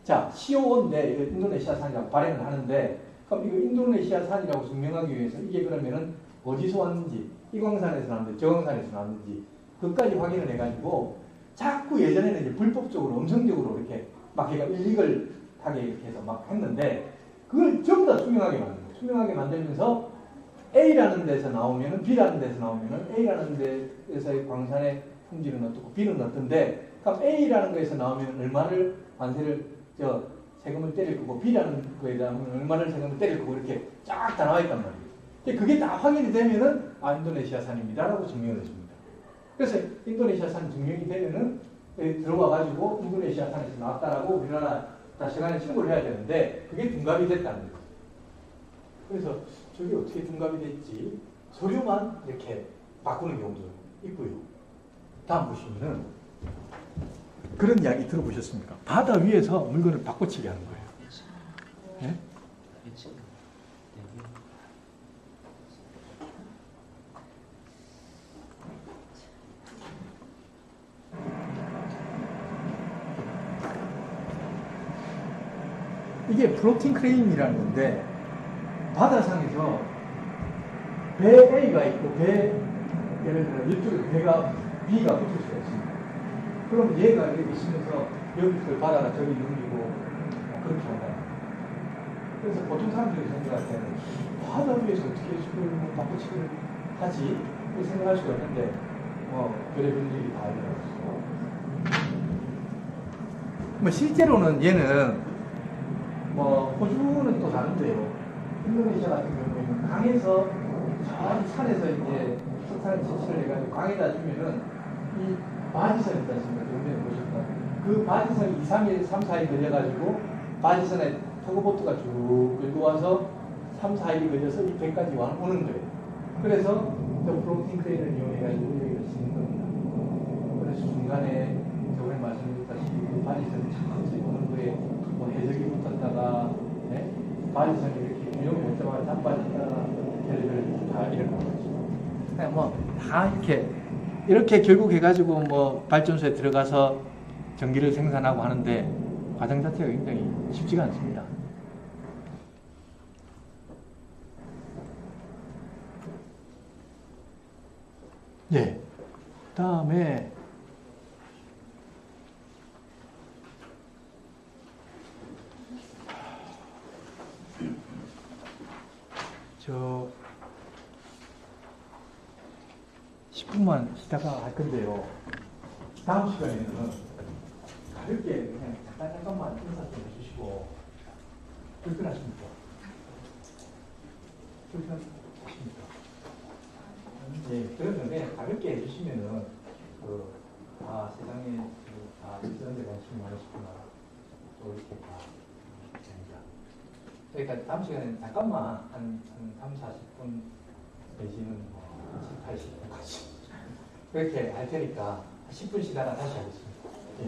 자, CO인데 인도네시아산이라고 발행을 하는데 그럼 이거 인도네시아산이라고 증명하기 위해서 이게 그러면은 어디서 왔는지 이 광산에서 나왔는지 저 광산에서 나왔는지 그것까지 확인을 해가지고 자꾸 예전에는 이제 불법적으로 엄성적으로 이렇게 막 얘가 일릭을 하게 이렇게 해서 막 했는데 그걸 전부 다 투명하게 만든 거예요. 투명하게 만들면서 A라는 데서 나오면은 B라는 데서 나오면은 A라는 데에서의 광산의 품질은 어떻고 B는 어떤데, 그럼 A라는 거에서 나오면 얼마를 관세를 세금을 때릴 거고 B라는 거에 대하면 얼마를 세금을 때릴 거고 이렇게 쫙 다 나와 있단 말이에요. 근데 그게 다 확인이 되면은 인도네시아산입니다라고 증명을 해줍니다. 그래서 인도네시아산 증명이 되면은 들어와 가지고 인도네시아산에서 나왔다라고 우리나라 다시간에 신고를 해야 되는데 그게 둔갑이 됐다는 거예요. 그래서 저게 어떻게 둔갑이 됐지? 서류만 이렇게 바꾸는 경우도 있고요. 다음 보시면은 그런 이야기 들어보셨습니까? 바다 위에서 물건을 바꿔치기 하는 거예요. 네? 이게 플로팅 크레인이라는 건데 바다상에서 배 A가 있고 예를 들어 이쪽에 배가 B가 붙을 수가 있습니다. 그럼 얘가 이렇게 있으면서 여기서 바다가 저기 넘기고 그렇게 한다. 그래서 보통 사람들이 생각할 때는 바다 위에서 어떻게 수를 바꿔치기를 하지? 그렇게 생각할 수가 있는데 별의별 일이 다 일어났어요. 실제로는 얘는 호주는 또 다른데요. 인도네시아 같은 경우에는 강에서 저 산에서 이제 석탄 채취를 해가지고 강에다 주면은 이 바지선 있지 않습니까? 전에 보셨던 그 바지선이 2, 3일, 3, 4일 걸려가지고 바지선에 터그보트가 쭉 끌고 와서 3, 4일이 걸려서 이 배까지 오는 거예요. 그래서 플로팅 크레인을 이용해가지고 여기를 쓰는 겁니다. 그래서 중간에 저번에 말씀드렸다시피 그 바지선이 천천히 오는 거에 해적이 붙었다가 바지선이 이렇게 균형을 못 잡아서 자빠졌다가 별의별 다 이런 거죠. 그냥 다 이렇게 결국 해가지고 발전소에 들어가서 전기를 생산하고 하는데 과정 자체가 굉장히 쉽지가 않습니다. 예. 다음에 저 10분만 쉬다가 할 건데요. 다음 시간에는 가볍게 그냥 잠깐만 인사 좀 해주시고 불편하십니까? 불편하십니까? 네, 그러면 그냥 가볍게 해주시면은 세상에 다 이런 데 관심이 많으시구나 또 이렇게 다 됩니다. 그러니까 다음 시간에 잠깐만 한 3, 40분 내지는 70, 80분까지 그렇게 할 테니까 10분 시간 다시 하겠습니다. 예.